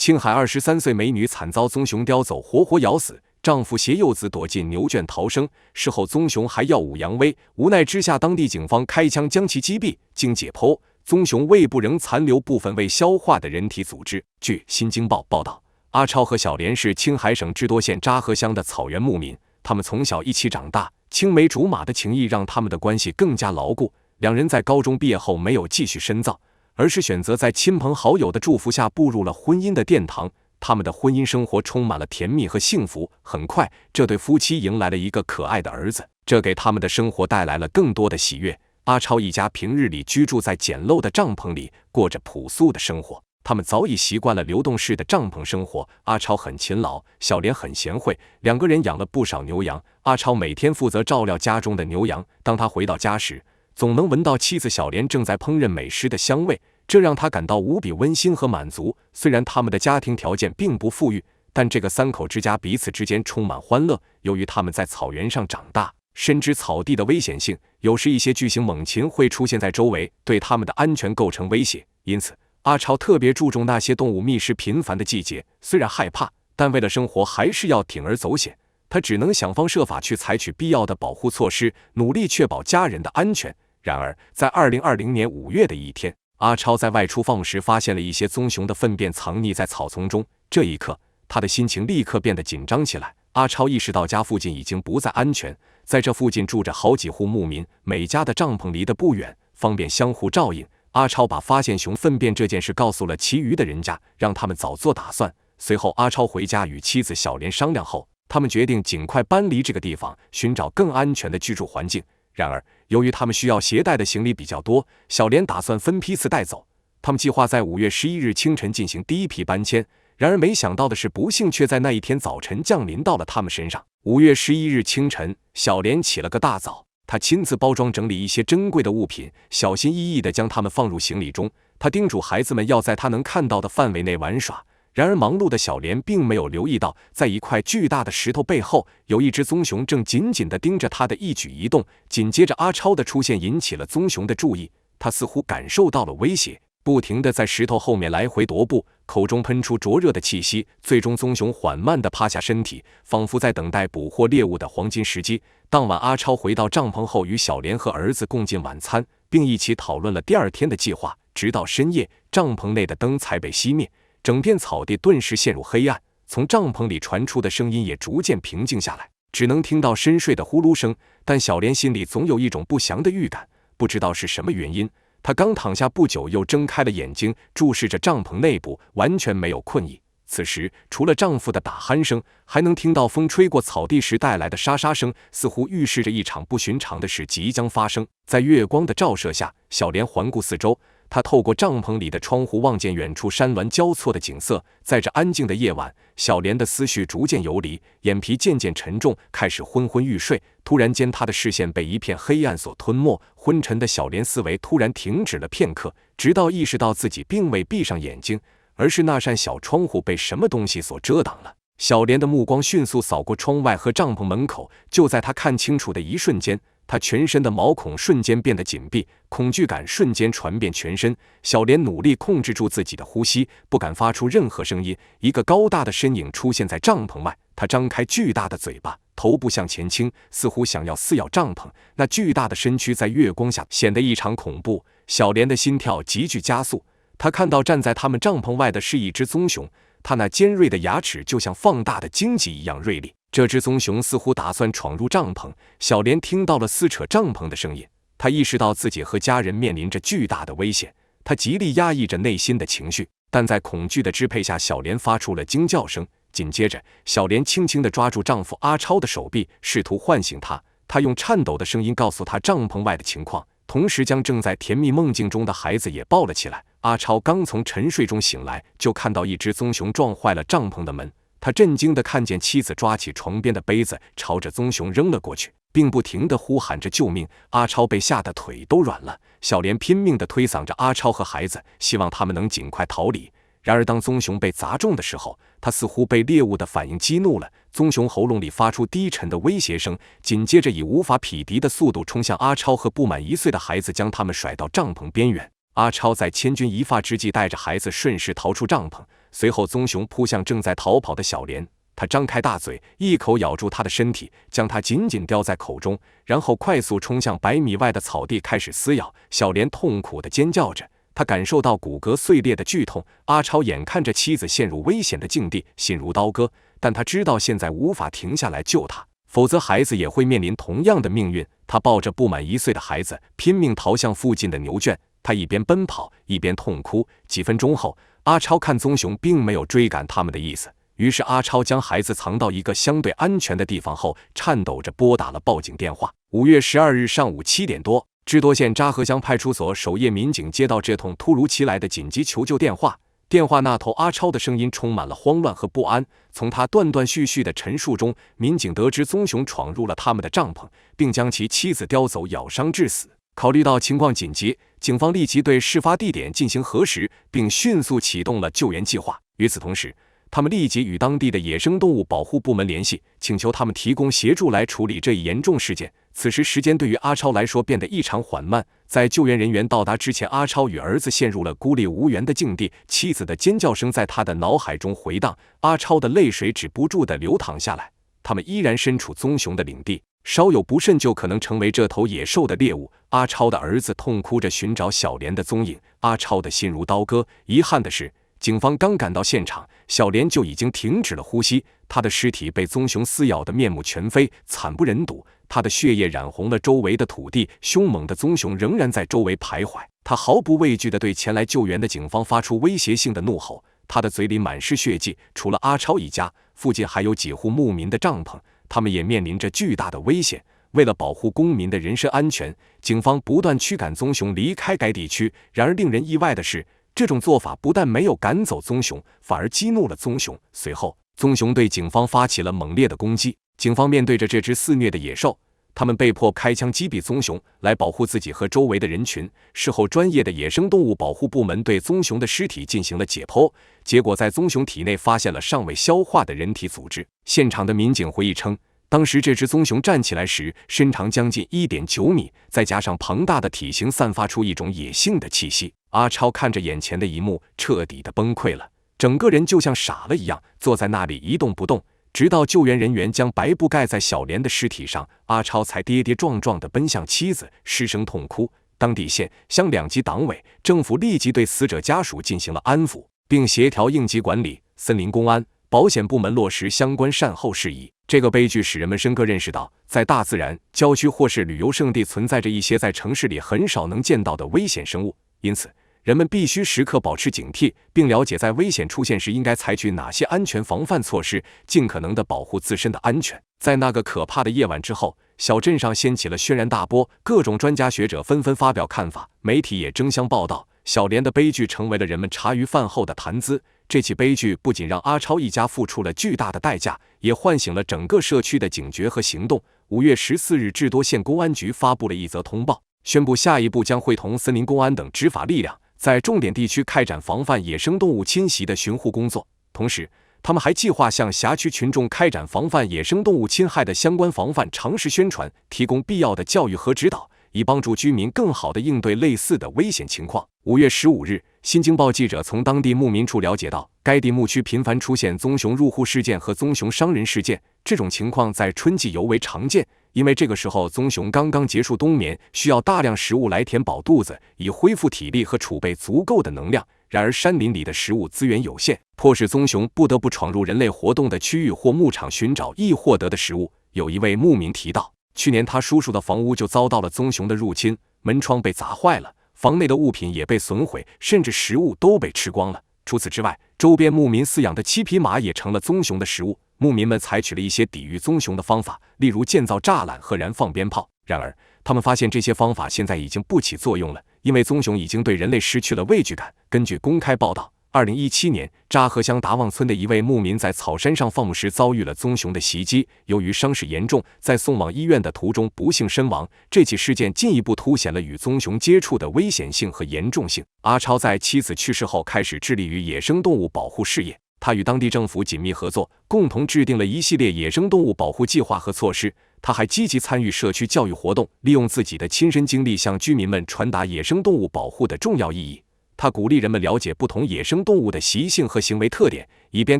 青海23岁美女惨遭棕熊叼走，活活咬死，丈夫携幼子躲进牛圈逃生。事后棕熊还耀武扬威，无奈之下，当地警方开枪将其击毙。经解剖，棕熊胃部仍残留部分未消化的人体组织。据《新京报》报道，阿超和小莲是青海省智多县扎河乡的草原牧民，他们从小一起长大，青梅竹马的情谊让他们的关系更加牢固。两人在高中毕业后没有继续深造，而是选择在亲朋好友的祝福下步入了婚姻的殿堂。他们的婚姻生活充满了甜蜜和幸福。很快，这对夫妻迎来了一个可爱的儿子，这给他们的生活带来了更多的喜悦。阿超一家平日里居住在简陋的帐篷里，过着朴素的生活。他们早已习惯了流动式的帐篷生活。阿超很勤劳，小莲很贤惠，两个人养了不少牛羊。阿超每天负责照料家中的牛羊，当他回到家时，总能闻到妻子小莲正在烹饪美食的香味，这让他感到无比温馨和满足。虽然他们的家庭条件并不富裕，但这个三口之家彼此之间充满欢乐。由于他们在草原上长大，深知草地的危险性，有时一些巨型猛禽会出现在周围，对他们的安全构成威胁。因此，阿超特别注重那些动物觅食频繁的季节。虽然害怕，但为了生活还是要铤而走险。他只能想方设法去采取必要的保护措施，努力确保家人的安全。然而，在2020年5月的一天，阿超在外出放时发现了一些棕熊的粪便藏匿在草丛中。这一刻，他的心情立刻变得紧张起来。阿超意识到家附近已经不再安全，在这附近住着好几户牧民，每家的帐篷离得不远，方便相互照应。阿超把发现熊粪便这件事告诉了其余的人家，让他们早做打算。随后，阿超回家与妻子小莲商量后，他们决定尽快搬离这个地方，寻找更安全的居住环境。然而，由于他们需要携带的行李比较多，小莲打算分批次带走。他们计划在5月11日清晨进行第一批搬迁，然而没想到的是，不幸却在那一天早晨降临到了他们身上。5月11日清晨，小莲起了个大早，她亲自包装整理一些珍贵的物品，小心翼翼地将它们放入行李中。她叮嘱孩子们要在她能看到的范围内玩耍。然而忙碌的小莲并没有留意到，在一块巨大的石头背后，有一只棕熊正紧紧地盯着她的一举一动。紧接着，阿超的出现引起了棕熊的注意，他似乎感受到了威胁，不停地在石头后面来回踱步，口中喷出灼热的气息。最终，棕熊缓慢地趴下身体，仿佛在等待捕获猎物的黄金时机。当晚，阿超回到帐篷后，与小莲和儿子共进晚餐，并一起讨论了第二天的计划。直到深夜，帐篷内的灯才被熄灭，整片草地顿时陷入黑暗，从帐篷里传出的声音也逐渐平静下来，只能听到深睡的呼噜声。但小莲心里总有一种不祥的预感，不知道是什么原因，她刚躺下不久，又睁开了眼睛，注视着帐篷内部，完全没有困意。此时，除了丈夫的打鼾声，还能听到风吹过草地时带来的沙沙声，似乎预示着一场不寻常的事即将发生。在月光的照射下，小莲环顾四周，她透过帐篷里的窗户望见远处山峦交错的景色。在这安静的夜晚，小莲的思绪逐渐游离，眼皮渐渐沉重，开始昏昏欲睡。突然间，她的视线被一片黑暗所吞没，昏沉的小莲思维突然停止了片刻，直到意识到自己并未闭上眼睛，而是那扇小窗户被什么东西所遮挡了。小莲的目光迅速扫过窗外和帐篷门口，就在她看清楚的一瞬间，她全身的毛孔瞬间变得紧闭，恐惧感瞬间传遍全身。小莲努力控制住自己的呼吸，不敢发出任何声音。一个高大的身影出现在帐篷外，他张开巨大的嘴巴，头部向前倾，似乎想要撕咬帐篷。那巨大的身躯在月光下显得异常恐怖。小莲的心跳急剧加速，他看到站在他们帐篷外的是一只棕熊，它那尖锐的牙齿就像放大的荆棘一样锐利。这只棕熊似乎打算闯入帐篷，小莲听到了撕扯帐篷的声音，她意识到自己和家人面临着巨大的危险，她极力压抑着内心的情绪，但在恐惧的支配下，小莲发出了惊叫声。紧接着，小莲轻轻地抓住丈夫阿超的手臂，试图唤醒他。她用颤抖的声音告诉他帐篷外的情况，同时将正在甜蜜梦境中的孩子也抱了起来。阿超刚从沉睡中醒来，就看到一只棕熊撞坏了帐篷的门。他震惊地看见妻子抓起床边的杯子，朝着棕熊扔了过去，并不停地呼喊着救命。阿超被吓得腿都软了，小莲拼命地推搡着阿超和孩子，希望他们能尽快逃离。然而当棕熊被砸中的时候，他似乎被猎物的反应激怒了，棕熊喉咙里发出低沉的威胁声，紧接着以无法匹敌的速度冲向阿超和不满1岁的孩子，将他们甩到帐篷边缘。阿超在千钧一发之际带着孩子顺势逃出帐篷，随后棕熊扑向正在逃跑的小莲，它张开大嘴，一口咬住它的身体，将它紧紧叼在口中，然后快速冲向100米外的草地开始撕咬。小莲痛苦地尖叫着，他感受到骨骼碎裂的剧痛。阿超眼看着妻子陷入危险的境地，心如刀割，但他知道现在无法停下来救她，否则孩子也会面临同样的命运。他抱着不满1岁的孩子，拼命逃向附近的牛圈。他一边奔跑一边痛哭。几分钟后，阿超看棕熊并没有追赶他们的意思，于是阿超将孩子藏到一个相对安全的地方后，颤抖着拨打了报警电话。5月12日上午7点多，智多县扎河乡派出所守夜民警接到这通突如其来的紧急求救电话。电话那头阿超的声音充满了慌乱和不安。从他断断续续的陈述中，民警得知棕熊闯入了他们的帐篷，并将其妻子叼走，咬伤致死。考虑到情况紧急，警方立即对事发地点进行核实，并迅速启动了救援计划。与此同时，他们立即与当地的野生动物保护部门联系，请求他们提供协助来处理这一严重事件。此时时间对于阿超来说变得异常缓慢，在救援人员到达之前，阿超与儿子陷入了孤立无援的境地，妻子的尖叫声在他的脑海中回荡，阿超的泪水止不住地流淌下来。他们依然身处棕熊的领地，稍有不慎就可能成为这头野兽的猎物。阿超的儿子痛哭着寻找小莲的踪影，阿超的心如刀割。遗憾的是，警方刚赶到现场，小莲就已经停止了呼吸，她的尸体被棕熊撕咬得面目全非，惨不忍睹。她的血液染红了周围的土地，凶猛的棕熊仍然在周围徘徊。他毫不畏惧地对前来救援的警方发出威胁性的怒吼，他的嘴里满是血迹。除了阿超一家，附近还有几户牧民的帐篷，他们也面临着巨大的危险。为了保护公民的人身安全，警方不断驱赶棕熊离开该地区。然而令人意外的是，这种做法不但没有赶走棕熊，反而激怒了棕熊。随后，棕熊对警方发起了猛烈的攻击。警方面对着这只肆虐的野兽，他们被迫开枪击毙棕熊，来保护自己和周围的人群。事后，专业的野生动物保护部门对棕熊的尸体进行了解剖，结果在棕熊体内发现了尚未消化的人体组织。现场的民警回忆称，当时这只棕熊站起来时身长将近 1.9 米，再加上庞大的体型，散发出一种野性的气息。阿超看着眼前的一幕，彻底的崩溃了，整个人就像傻了一样，坐在那里一动不动。直到救援人员将白布盖在小莲的尸体上，阿超才跌跌撞撞地奔向妻子，失声痛哭。当地县乡2级党委政府立即对死者家属进行了安抚，并协调应急管理、森林公安、保险部门落实相关善后事宜。这个悲剧使人们深刻认识到，在大自然、郊区或是旅游胜地存在着一些在城市里很少能见到的危险生物，因此人们必须时刻保持警惕，并了解在危险出现时应该采取哪些安全防范措施，尽可能地保护自身的安全。在那个可怕的夜晚之后，小镇上掀起了轩然大波，各种专家学者纷纷发表看法，媒体也争相报道。小莲的悲剧成为了人们茶余饭后的谈资。这起悲剧不仅让阿超一家付出了巨大的代价，也唤醒了整个社区的警觉和行动。5月14日，智多县公安局发布了一则通报，宣布下一步将会同森林公安等执法力量，在重点地区开展防范野生动物侵袭的巡护工作。同时，他们还计划向辖区群众开展防范野生动物侵害的相关防范常识宣传，提供必要的教育和指导，以帮助居民更好地应对类似的危险情况。5月15日，新京报记者从当地牧民处了解到，该地牧区频繁出现棕熊入户事件和棕熊伤人事件，这种情况在春季尤为常见，因为这个时候棕熊刚刚结束冬眠，需要大量食物来填饱肚子，以恢复体力和储备足够的能量。然而山林里的食物资源有限，迫使棕熊不得不闯入人类活动的区域或牧场寻找易获得的食物。有一位牧民提到，去年他叔叔的房屋就遭到了棕熊的入侵，门窗被砸坏了，房内的物品也被损毁，甚至食物都被吃光了。除此之外，周边牧民饲养的7匹马也成了棕熊的食物。牧民们采取了一些抵御棕熊的方法，例如建造栅栏和燃放鞭炮。然而，他们发现这些方法现在已经不起作用了，因为棕熊已经对人类失去了畏惧感。根据公开报道，2017年，扎河乡达旺村的一位牧民在草山上放牧时遭遇了棕熊的袭击，由于伤势严重，在送往医院的途中不幸身亡。这起事件进一步凸显了与棕熊接触的危险性和严重性。阿超在妻子去世后开始致力于野生动物保护事业，他与当地政府紧密合作，共同制定了一系列野生动物保护计划和措施。他还积极参与社区教育活动，利用自己的亲身经历向居民们传达野生动物保护的重要意义。他鼓励人们了解不同野生动物的习性和行为特点，以便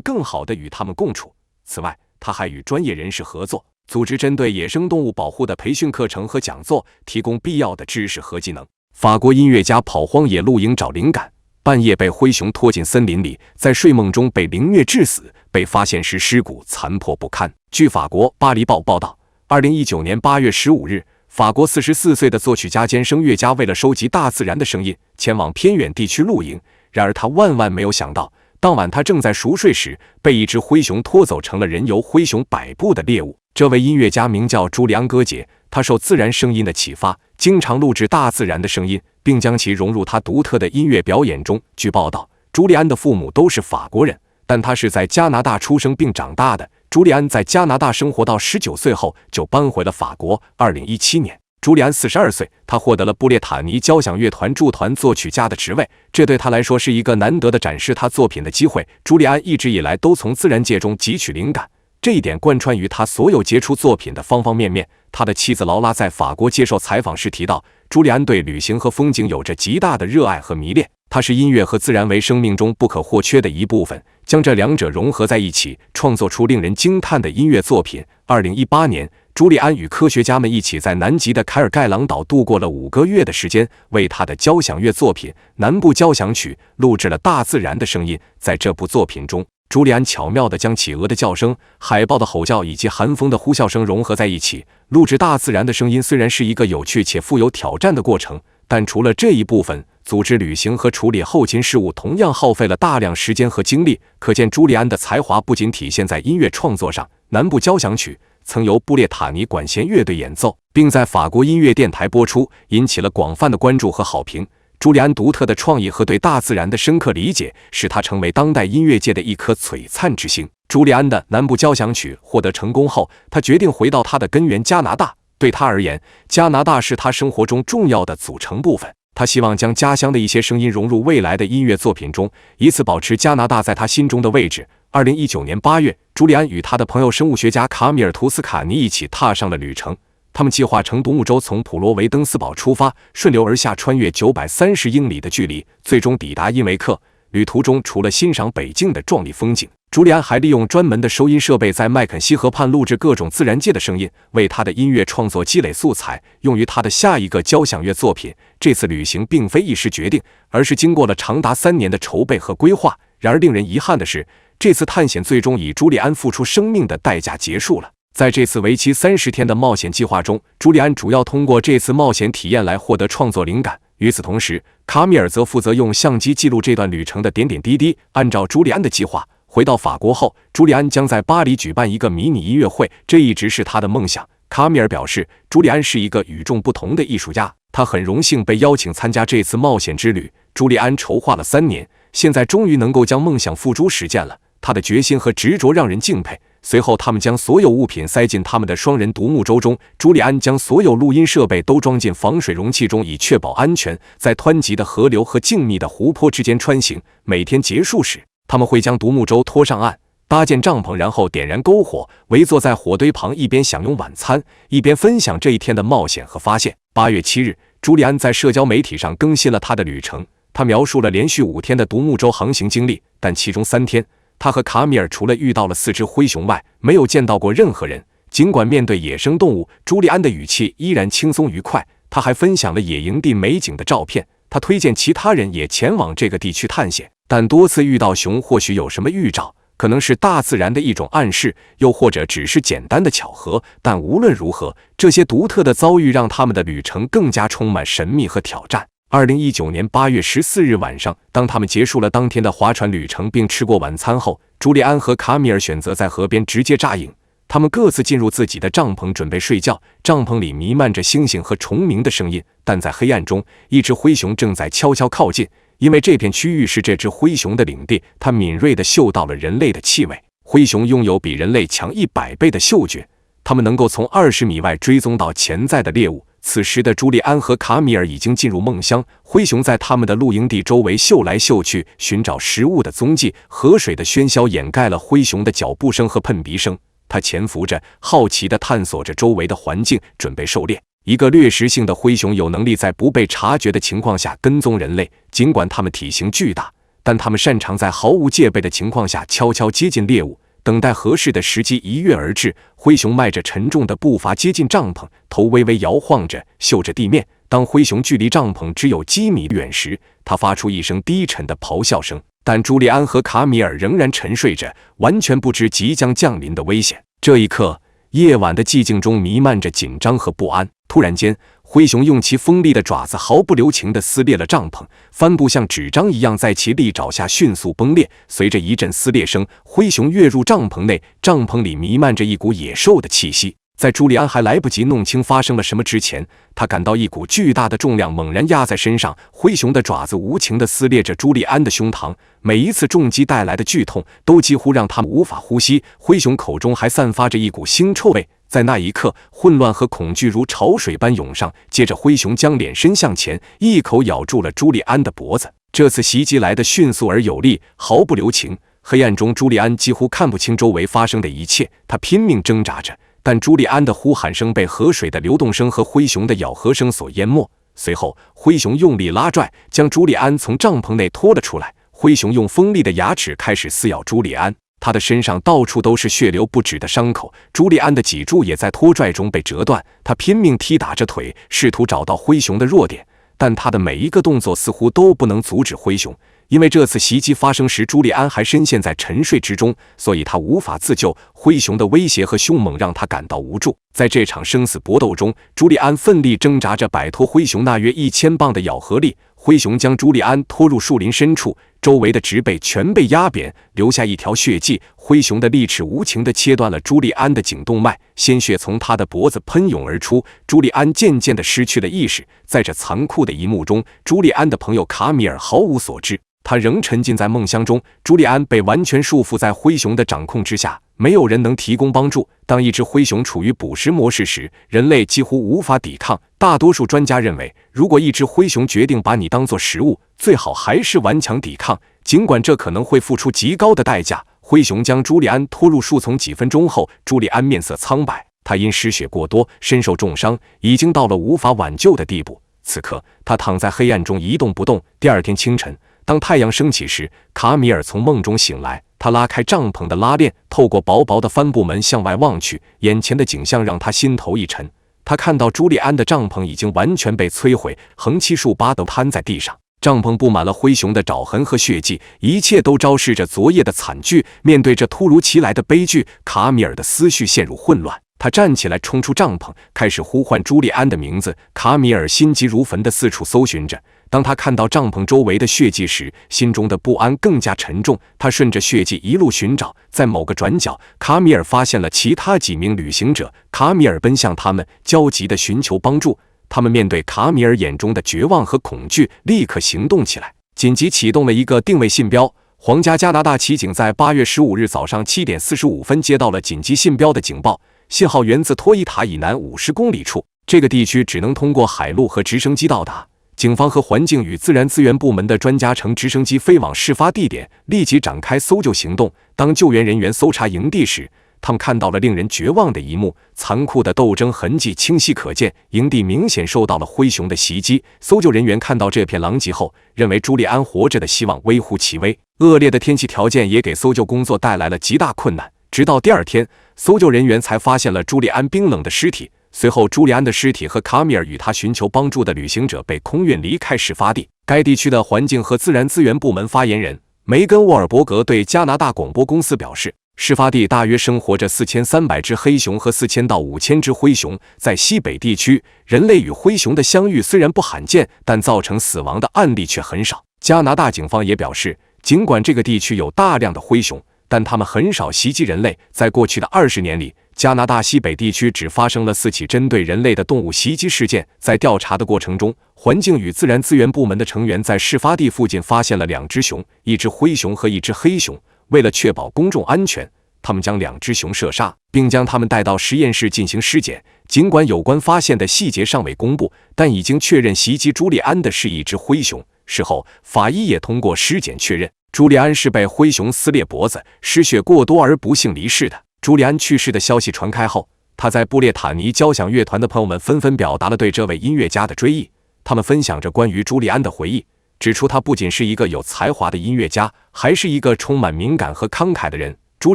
更好地与它们共处。此外，他还与专业人士合作，组织针对野生动物保护的培训课程和讲座，提供必要的知识和技能。法国音乐家跑荒野露营找灵感，半夜被灰熊拖进森林里，在睡梦中被凌虐致死，被发现时尸骨残破不堪。据法国《巴黎报》报道，2019年8月15日，法国44岁的作曲家兼声乐家为了收集大自然的声音，前往偏远地区露营。然而他万万没有想到，当晚他正在熟睡时，被一只灰熊拖走，成了任由灰熊摆布的猎物。这位音乐家名叫朱利安·戈杰，他受自然声音的启发，经常录制大自然的声音，并将其融入他独特的音乐表演中。据报道，朱利安的父母都是法国人，但他是在加拿大出生并长大的。朱利安在加拿大生活到19岁后，就搬回了法国。2017年，朱利安42岁，他获得了布列塔尼交响乐团驻团作曲家的职位，这对他来说是一个难得的展示他作品的机会。朱利安一直以来都从自然界中汲取灵感，这一点贯穿于他所有杰出作品的方方面面。他的妻子劳拉在法国接受采访时提到，朱利安对旅行和风景有着极大的热爱和迷恋，他视音乐和自然为生命中不可或缺的一部分，将这两者融合在一起，创作出令人惊叹的音乐作品。2018年，朱利安与科学家们一起在南极的凯尔盖朗岛度过了5个月的时间，为他的交响乐作品《南部交响曲》录制了大自然的声音。在这部作品中，朱利安巧妙地将企鹅的叫声、海豹的吼叫以及寒风的呼啸声融合在一起。录制大自然的声音虽然是一个有趣且富有挑战的过程，但除了这一部分，组织旅行和处理后勤事务同样耗费了大量时间和精力。可见朱利安的才华不仅体现在音乐创作上。南部交响曲曾由布列塔尼管弦乐队演奏，并在法国音乐电台播出，引起了广泛的关注和好评。朱利安独特的创意和对大自然的深刻理解，使他成为当代音乐界的一颗璀璨之星。朱利安的南部交响曲获得成功后，他决定回到他的根源加拿大。对他而言，加拿大是他生活中重要的组成部分。他希望将家乡的一些声音融入未来的音乐作品中，以此保持加拿大在他心中的位置。2019年8月，朱利安与他的朋友生物学家卡米尔·图斯卡尼一起踏上了旅程。他们计划乘独木舟从普罗维登斯堡出发，顺流而下，穿越930英里的距离，最终抵达因维克。旅途中，除了欣赏北境的壮丽风景，朱利安还利用专门的收音设备在麦肯锡河畔录制各种自然界的声音，为他的音乐创作积累素材，用于他的下一个交响乐作品。这次旅行并非一时决定，而是经过了长达3年的筹备和规划。然而令人遗憾的是，这次探险最终以朱利安付出生命的代价结束了。在这次为期30天的冒险计划中，朱利安主要通过这次冒险体验来获得创作灵感。与此同时，卡米尔则负责用相机记录这段旅程的点点滴滴。按照朱利安的计划，回到法国后，朱利安将在巴黎举办一个迷你音乐会，这一直是他的梦想。卡米尔表示，朱利安是一个与众不同的艺术家，他很荣幸被邀请参加这次冒险之旅。朱利安筹划了3年，现在终于能够将梦想付诸实践了。他的决心和执着让人敬佩。随后，他们将所有物品塞进他们的双人独木舟中。朱利安将所有录音设备都装进防水容器中，以确保安全。在湍急的河流和静谧的湖泊之间穿行。每天结束时，他们会将独木舟拖上岸，搭建帐篷，然后点燃篝火，围坐在火堆旁，一边享用晚餐，一边分享这一天的冒险和发现。8月7日，朱利安在社交媒体上更新了他的旅程。他描述了连续5天的独木舟航行经历，但其中3天，他和卡米尔除了遇到了4只灰熊外，没有见到过任何人。尽管面对野生动物，朱利安的语气依然轻松愉快。他还分享了野营地美景的照片。他推荐其他人也前往这个地区探险，但多次遇到熊或许有什么预兆，可能是大自然的一种暗示，又或者只是简单的巧合。但无论如何，这些独特的遭遇让他们的旅程更加充满神秘和挑战。2019年8月14日晚上，当他们结束了当天的划船旅程并吃过晚餐后，朱利安和卡米尔选择在河边直接扎营。他们各自进入自己的帐篷准备睡觉，帐篷里弥漫着星星和虫鸣的声音，但在黑暗中，一只灰熊正在悄悄靠近。因为这片区域是这只灰熊的领地，它敏锐地嗅到了人类的气味。灰熊拥有比人类强100倍的嗅觉，它们能够从20米外追踪到潜在的猎物。此时的朱利安和卡米尔已经进入梦乡，灰熊在他们的露营地周围嗅来嗅去，寻找食物的踪迹。河水的喧嚣掩盖了灰熊的脚步声和喷鼻声，它潜伏着，好奇地探索着周围的环境，准备狩猎。一个掠食性的灰熊有能力在不被察觉的情况下跟踪人类，尽管它们体型巨大，但它们擅长在毫无戒备的情况下悄悄接近猎物，等待合适的时机一跃而至。灰熊迈着沉重的步伐接近帐篷，头微微摇晃着，嗅着地面。当灰熊距离帐篷只有几米远时，它发出一声低沉的咆哮声。但朱利安和卡米尔仍然沉睡着，完全不知即将降临的危险。这一刻，夜晚的寂静中弥漫着紧张和不安。突然间，灰熊用其锋利的爪子毫不留情地撕裂了帐篷，帆布像纸张一样在其利爪下迅速崩裂。随着一阵撕裂声，灰熊跃入帐篷内，帐篷里弥漫着一股野兽的气息。在朱利安还来不及弄清发生了什么之前，他感到一股巨大的重量猛然压在身上。灰熊的爪子无情地撕裂着朱利安的胸膛，每一次重击带来的剧痛都几乎让他们无法呼吸。灰熊口中还散发着一股腥臭味。在那一刻，混乱和恐惧如潮水般涌上。接着，灰熊将脸伸向前，一口咬住了朱利安的脖子。这次袭击来得迅速而有力，毫不留情。黑暗中，朱利安几乎看不清周围发生的一切，他拼命挣扎着。但朱利安的呼喊声被河水的流动声和灰熊的咬合声所淹没。随后，灰熊用力拉拽，将朱利安从帐篷内拖了出来。灰熊用锋利的牙齿开始撕咬朱利安，他的身上到处都是血流不止的伤口。朱利安的脊柱也在拖拽中被折断。他拼命踢打着腿，试图找到灰熊的弱点，但他的每一个动作似乎都不能阻止灰熊。因为这次袭击发生时，朱利安还深陷在沉睡之中，所以他无法自救。灰熊的威胁和凶猛让他感到无助。在这场生死搏斗中，朱利安奋力挣扎着摆脱灰熊那约1000磅的咬合力。灰熊将朱利安拖入树林深处，周围的植被全被压扁，留下一条血迹。灰熊的利齿无情地切断了朱利安的颈动脉，鲜血从他的脖子喷涌而出。朱利安渐渐地失去了意识。在这残酷的一幕中，朱利安的朋友卡米尔毫无所知，他仍沉浸在梦乡中。朱利安被完全束缚在灰熊的掌控之下，没有人能提供帮助。当一只灰熊处于捕食模式时，人类几乎无法抵抗。大多数专家认为，如果一只灰熊决定把你当作食物，最好还是顽强抵抗，尽管这可能会付出极高的代价。灰熊将朱利安拖入树丛几分钟后，朱利安面色苍白，他因失血过多身受重伤，已经到了无法挽救的地步。此刻，他躺在黑暗中一动不动。第二天清晨，当太阳升起时，卡米尔从梦中醒来，他拉开帐篷的拉链，透过薄薄的帆布门向外望去，眼前的景象让他心头一沉。他看到朱利安的帐篷已经完全被摧毁，横七竖八地摊在地上，帐篷布满了灰熊的爪痕和血迹，一切都昭示着昨夜的惨剧。面对这突如其来的悲剧，卡米尔的思绪陷入混乱。他站起来，冲出帐篷，开始呼唤朱利安的名字。卡米尔心急如焚地四处搜寻着。当他看到帐篷周围的血迹时，心中的不安更加沉重。他顺着血迹一路寻找，在某个转角，卡米尔发现了其他几名旅行者。卡米尔奔向他们，焦急地寻求帮助。他们面对卡米尔眼中的绝望和恐惧，立刻行动起来，紧急启动了一个定位信标。皇家加拿大骑警在8月15日早上7点45分接到了紧急信标的警报，信号源自托伊塔以南50公里处。这个地区只能通过海路和直升机到达。警方和环境与自然资源部门的专家乘直升机飞往事发地点，立即展开搜救行动。当救援人员搜查营地时，他们看到了令人绝望的一幕，残酷的斗争痕迹清晰可见，营地明显受到了灰熊的袭击。搜救人员看到这片狼藉后，认为朱利安活着的希望微乎其微。恶劣的天气条件也给搜救工作带来了极大困难。直到第二天，搜救人员才发现了朱利安冰冷的尸体。随后，朱利安的尸体和卡米尔与他寻求帮助的旅行者被空运离开事发地。该地区的环境和自然资源部门发言人梅根·沃尔伯格对加拿大广播公司表示，事发地大约生活着4300只黑熊和4000到5000只灰熊。在西北地区，人类与灰熊的相遇虽然不罕见，但造成死亡的案例却很少。加拿大警方也表示，尽管这个地区有大量的灰熊，但它们很少袭击人类。在过去的20年里，加拿大西北地区只发生了4起针对人类的动物袭击事件。在调查的过程中，环境与自然资源部门的成员在事发地附近发现了2只熊，一只灰熊和一只黑熊。为了确保公众安全，他们将2只熊射杀，并将它们带到实验室进行尸检。尽管有关发现的细节尚未公布，但已经确认袭击朱利安的是一只灰熊。事后，法医也通过尸检确认，朱利安是被灰熊撕裂脖子、失血过多而不幸离世的。朱利安去世的消息传开后，他在布列塔尼交响乐团的朋友们纷纷表达了对这位音乐家的追忆。他们分享着关于朱利安的回忆，指出他不仅是一个有才华的音乐家，还是一个充满敏感和慷慨的人。朱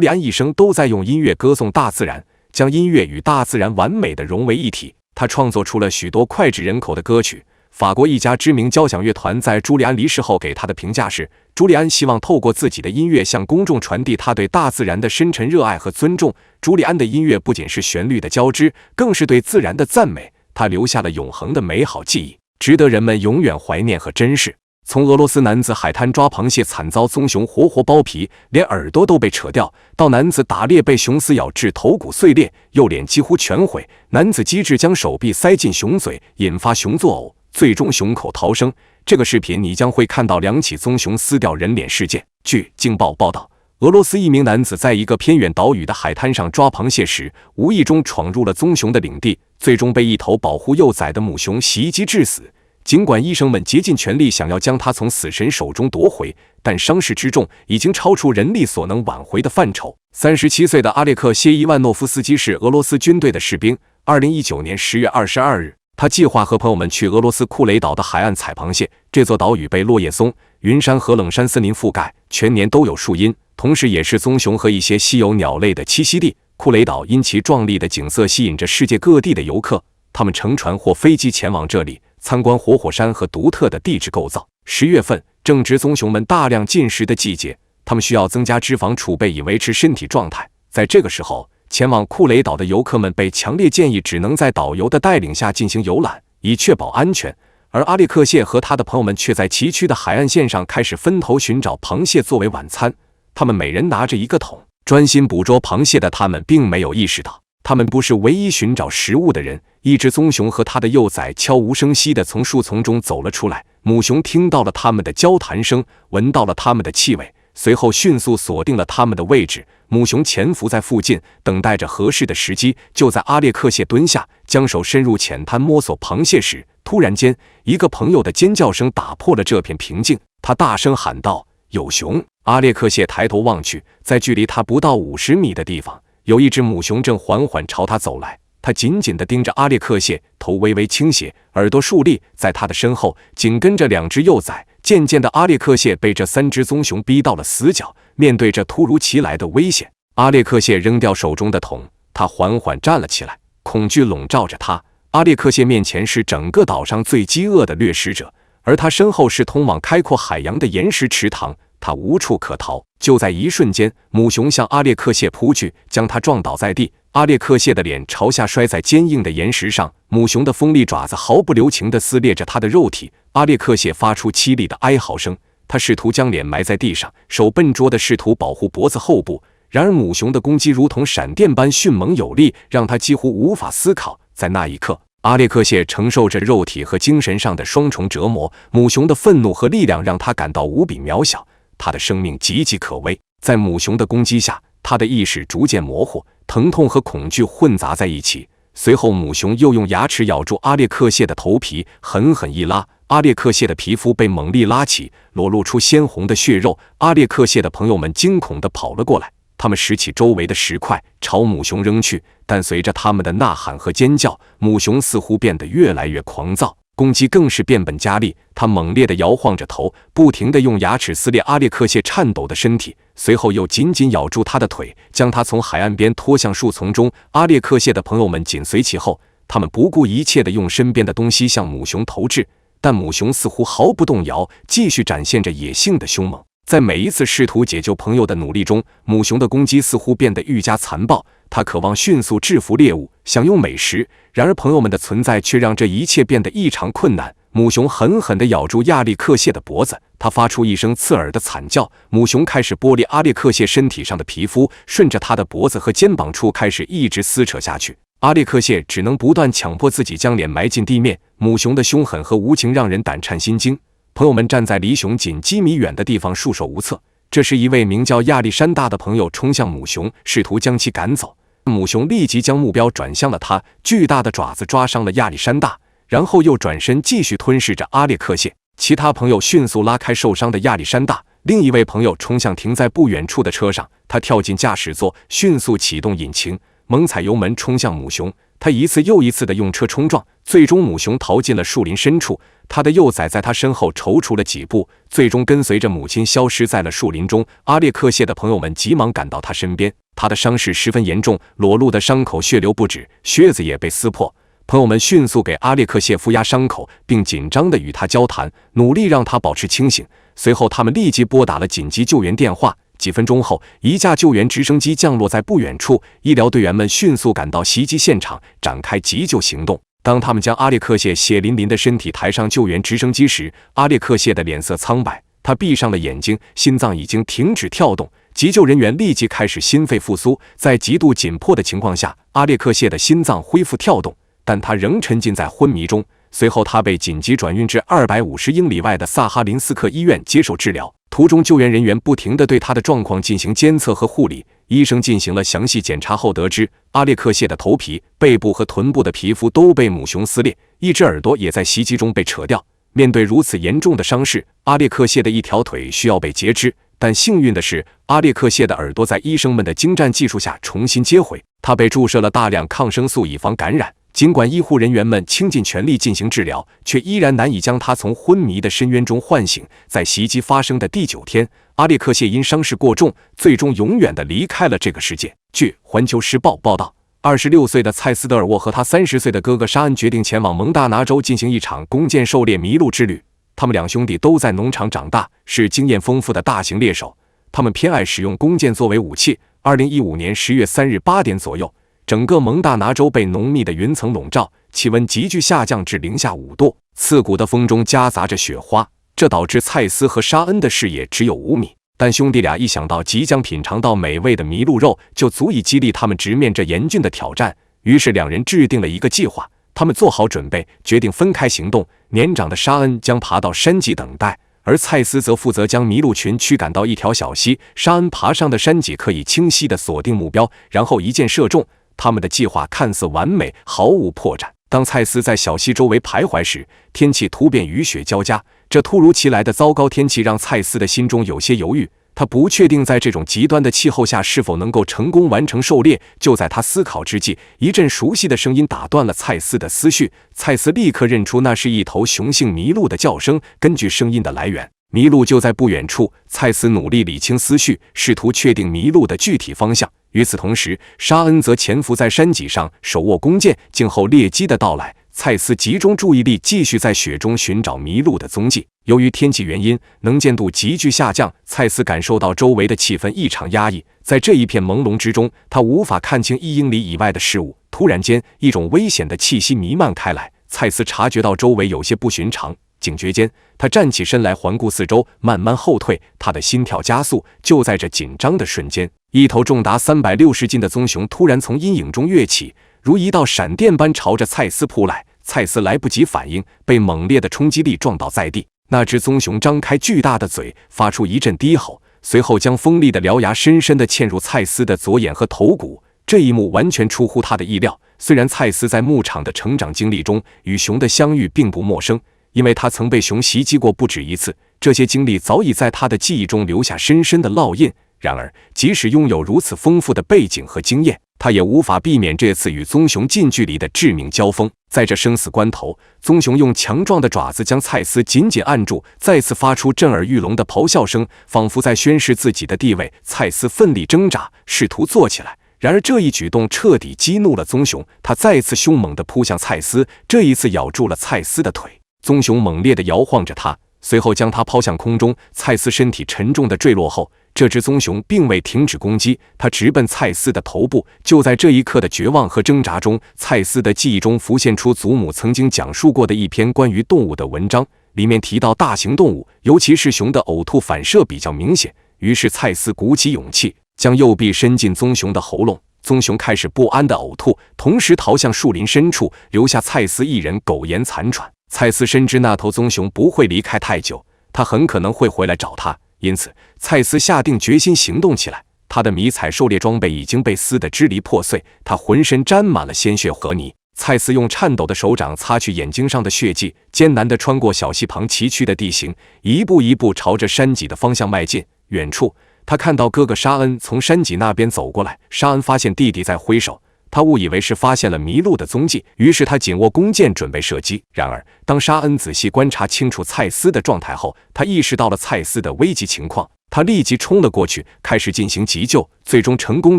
利安一生都在用音乐歌颂大自然，将音乐与大自然完美地融为一体。他创作出了许多脍炙人口的歌曲。法国一家知名交响乐团在朱利安离世后给他的评价是：朱利安希望透过自己的音乐向公众传递他对大自然的深沉热爱和尊重。朱利安的音乐不仅是旋律的交织，更是对自然的赞美。他留下了永恒的美好记忆，值得人们永远怀念和珍视。从俄罗斯男子海滩抓螃蟹惨遭棕熊活活剥皮，连耳朵都被扯掉，到男子打猎被熊撕咬致头骨碎裂，右脸几乎全毁，男子机智将手臂塞进熊嘴，引发熊作呕，最终熊口逃生。这个视频你将会看到2起棕熊撕掉人脸事件。据《镜报》报道，俄罗斯一名男子在一个偏远岛屿的海滩上抓螃蟹时，无意中闯入了棕熊的领地，最终被一头保护幼崽的母熊袭击致死。尽管医生们竭尽全力想要将他从死神手中夺回，但伤势之重已经超出人力所能挽回的范畴。37岁的阿列克谢伊万诺夫斯基是俄罗斯军队的士兵。2019年10月22日，他计划和朋友们去俄罗斯库雷岛的海岸采螃蟹。这座岛屿被落叶松、云杉和冷杉森林覆盖，全年都有树荫，同时也是棕熊和一些稀有鸟类的栖息地。库雷岛因其壮丽的景色吸引着世界各地的游客，他们乘船或飞机前往这里参观活火山和独特的地质构造。10月份正值棕熊们大量进食的季节，它们需要增加脂肪储备以维持身体状态。在这个时候，前往库雷岛的游客们被强烈建议只能在导游的带领下进行游览，以确保安全。而阿列克谢和他的朋友们却在崎岖的海岸线上开始分头寻找螃蟹作为晚餐。他们每人拿着一个桶，专心捕捉螃蟹的他们并没有意识到，他们不是唯一寻找食物的人。一只棕熊和它的幼崽悄无声息地从树丛中走了出来，母熊听到了它们的交谈声，闻到了它们的气味，随后迅速锁定了它们的位置。母熊潜伏在附近，等待着合适的时机。就在阿列克谢蹲下，将手伸入浅滩摸索螃蟹时，突然间，一个朋友的尖叫声打破了这片平静。他大声喊道：“有熊！”阿列克谢抬头望去，在距离他不到50米的地方，有一只母熊正缓缓朝他走来。他紧紧地盯着阿列克谢，头微微倾斜，耳朵竖立，在他的身后紧跟着2只幼崽。渐渐的，阿列克谢被这3只棕熊逼到了死角。面对这突如其来的危险，阿列克谢扔掉手中的桶，他缓缓站了起来，恐惧笼罩着他。阿列克谢面前是整个岛上最饥饿的掠食者，而他身后是通往开阔海洋的岩石池塘，他无处可逃。就在一瞬间，母熊向阿列克谢扑去，将他撞倒在地。阿列克谢的脸朝下摔在坚硬的岩石上，母熊的锋利爪子毫不留情地撕裂着他的肉体。阿列克谢发出凄厉的哀嚎声，他试图将脸埋在地上，手笨拙地试图保护脖子后部。然而母熊的攻击如同闪电般迅猛有力，让他几乎无法思考。在那一刻，阿列克谢承受着肉体和精神上的双重折磨，母熊的愤怒和力量让他感到无比渺小，他的生命岌岌可危。在母熊的攻击下，他的意识逐渐模糊，疼痛和恐惧混杂在一起。随后母熊又用牙齿咬住阿列克谢的头皮，狠狠一拉，阿列克谢的皮肤被猛力拉起，裸露出鲜红的血肉。阿列克谢的朋友们惊恐地跑了过来，他们拾起周围的石块朝母熊扔去，但随着他们的呐喊和尖叫，母熊似乎变得越来越狂躁，攻击更是变本加厉。他猛烈地摇晃着头，不停地用牙齿撕裂阿列克谢颤抖的身体，随后又紧紧咬住他的腿，将他从海岸边拖向树丛中。阿列克谢的朋友们紧随其后，他们不顾一切地用身边的东西向母熊投掷，但母熊似乎毫不动摇，继续展现着野性的凶猛。在每一次试图解救朋友的努力中，母熊的攻击似乎变得愈加残暴。它渴望迅速制服猎物，享用美食，然而朋友们的存在却让这一切变得异常困难。母熊狠狠地咬住亚历克谢的脖子，它发出一声刺耳的惨叫。母熊开始剥裂阿列克谢身体上的皮肤，顺着他的脖子和肩膀处开始一直撕扯下去。阿列克谢只能不断强迫自己将脸埋进地面。母熊的凶狠和无情让人胆颤心惊。朋友们站在离熊仅几米远的地方束手无策。这时，一位名叫亚历山大的朋友冲向母熊，试图将其赶走。母熊立即将目标转向了他，巨大的爪子抓伤了亚历山大，然后又转身继续吞噬着阿列克谢。其他朋友迅速拉开受伤的亚历山大，另一位朋友冲向停在不远处的车上，他跳进驾驶座，迅速启动引擎，猛踩油门冲向母熊。他一次又一次地用车冲撞，最终母熊逃进了树林深处，它的幼崽在它身后踌躇了几步，最终跟随着母亲消失在了树林中。阿列克谢的朋友们急忙赶到他身边，他的伤势十分严重，裸露的伤口血流不止，靴子也被撕破。朋友们迅速给阿列克谢敷压伤口，并紧张地与他交谈，努力让他保持清醒。随后他们立即拨打了紧急救援电话。几分钟后，一架救援直升机降落在不远处，医疗队员们迅速赶到袭击现场，展开急救行动。当他们将阿列克谢血淋淋的身体抬上救援直升机时，阿列克谢的脸色苍白，他闭上了眼睛，心脏已经停止跳动。急救人员立即开始心肺复苏，在极度紧迫的情况下，阿列克谢的心脏恢复跳动，但他仍沉浸在昏迷中。随后他被紧急转运至250英里外的萨哈林斯克医院接受治疗，途中救援人员不停地对他的状况进行监测和护理。医生进行了详细检查后得知，阿列克谢的头皮、背部和臀部的皮肤都被母熊撕裂，一只耳朵也在袭击中被扯掉。面对如此严重的伤势，阿列克谢的一条腿需要被截肢，但幸运的是，阿列克谢的耳朵在医生们的精湛技术下重新接回。他被注射了大量抗生素以防感染。尽管医护人员们倾尽全力进行治疗，却依然难以将他从昏迷的深渊中唤醒。在袭击发生的第9天，阿列克谢因伤势过重，最终永远地离开了这个世界。据《环球时报》报道，26岁的蔡斯德尔沃和他30岁的哥哥沙恩决定前往蒙大拿州进行一场弓箭狩猎麋鹿之旅。他们两兄弟都在农场长大，是经验丰富的大型猎手。他们偏爱使用弓箭作为武器。2015年10月3日8点左右，整个蒙大拿州被浓密的云层笼罩，气温急剧下降至零下5度，刺骨的风中夹杂着雪花，这导致蔡斯和沙恩的视野只有5米。但兄弟俩一想到即将品尝到美味的麋鹿肉，就足以激励他们直面这严峻的挑战。于是两人制定了一个计划，他们做好准备，决定分开行动。年长的沙恩将爬到山脊等待，而蔡斯则负责将麋鹿群驱赶到一条小溪。沙恩爬上的山脊可以清晰地锁定目标，然后一箭射中。他们的计划看似完美，毫无破绽。当蔡斯在小溪周围徘徊时，天气突变，雨雪交加。这突如其来的糟糕天气让蔡斯的心中有些犹豫，他不确定在这种极端的气候下是否能够成功完成狩猎。就在他思考之际，一阵熟悉的声音打断了蔡斯的思绪。蔡斯立刻认出那是一头雄性麋鹿的叫声。根据声音的来源，麋鹿就在不远处。蔡斯努力理清思绪，试图确定麋鹿的具体方向。与此同时，沙恩则潜伏在山脊上，手握弓箭，静候猎鸡的到来。蔡斯集中注意力，继续在雪中寻找麋鹿的踪迹。由于天气原因，能见度急剧下降，蔡斯感受到周围的气氛异常压抑。在这一片朦胧之中，他无法看清1英里以外的事物。突然间，一种危险的气息弥漫开来，蔡斯察觉到周围有些不寻常。警觉间，他站起身来，环顾四周，慢慢后退，他的心跳加速。就在这紧张的瞬间，一头重达360斤的棕熊突然从阴影中跃起，如一道闪电般朝着蔡斯扑来。蔡斯来不及反应，被猛烈的冲击力撞倒在地。那只棕熊张开巨大的嘴，发出一阵低吼，随后将锋利的獠牙深深地嵌入蔡斯的左眼和头骨。这一幕完全出乎他的意料。虽然蔡斯在牧场的成长经历中与熊的相遇并不陌生，因为他曾被熊袭击过不止一次，这些经历早已在他的记忆中留下深深的烙印。然而，即使拥有如此丰富的背景和经验，他也无法避免这次与棕熊近距离的致命交锋。在这生死关头，棕熊用强壮的爪子将蔡斯紧紧按住，再次发出震耳欲聋的咆哮声，仿佛在宣示自己的地位。蔡斯奋力挣扎，试图坐起来，然而这一举动彻底激怒了棕熊，他再次凶猛地扑向蔡斯，这一次咬住了蔡斯的腿。棕熊猛烈地摇晃着他，随后将他抛向空中。蔡斯身体沉重地坠落后，这只棕熊并未停止攻击，它直奔蔡斯的头部。就在这一刻的绝望和挣扎中，蔡斯的记忆中浮现出祖母曾经讲述过的一篇关于动物的文章，里面提到大型动物，尤其是熊的呕吐反射比较明显。于是蔡斯鼓起勇气，将右臂伸进棕熊的喉咙。棕熊开始不安地呕吐，同时逃向树林深处，留下蔡斯一人苟延残喘。蔡斯深知那头棕熊不会离开太久，他很可能会回来找他，因此蔡斯下定决心行动起来。他的迷彩狩猎装备已经被撕得支离破碎，他浑身沾满了鲜血和泥。蔡斯用颤抖的手掌擦去眼睛上的血迹，艰难地穿过小溪旁崎岖的地形，一步一步朝着山脊的方向迈进。远处，他看到哥哥沙恩从山脊那边走过来。沙恩发现弟弟在挥手，他误以为是发现了迷路的踪迹，于是他紧握弓箭准备射击。然而，当沙恩仔细观察清楚蔡斯的状态后，他意识到了蔡斯的危急情况。他立即冲了过去，开始进行急救，最终成功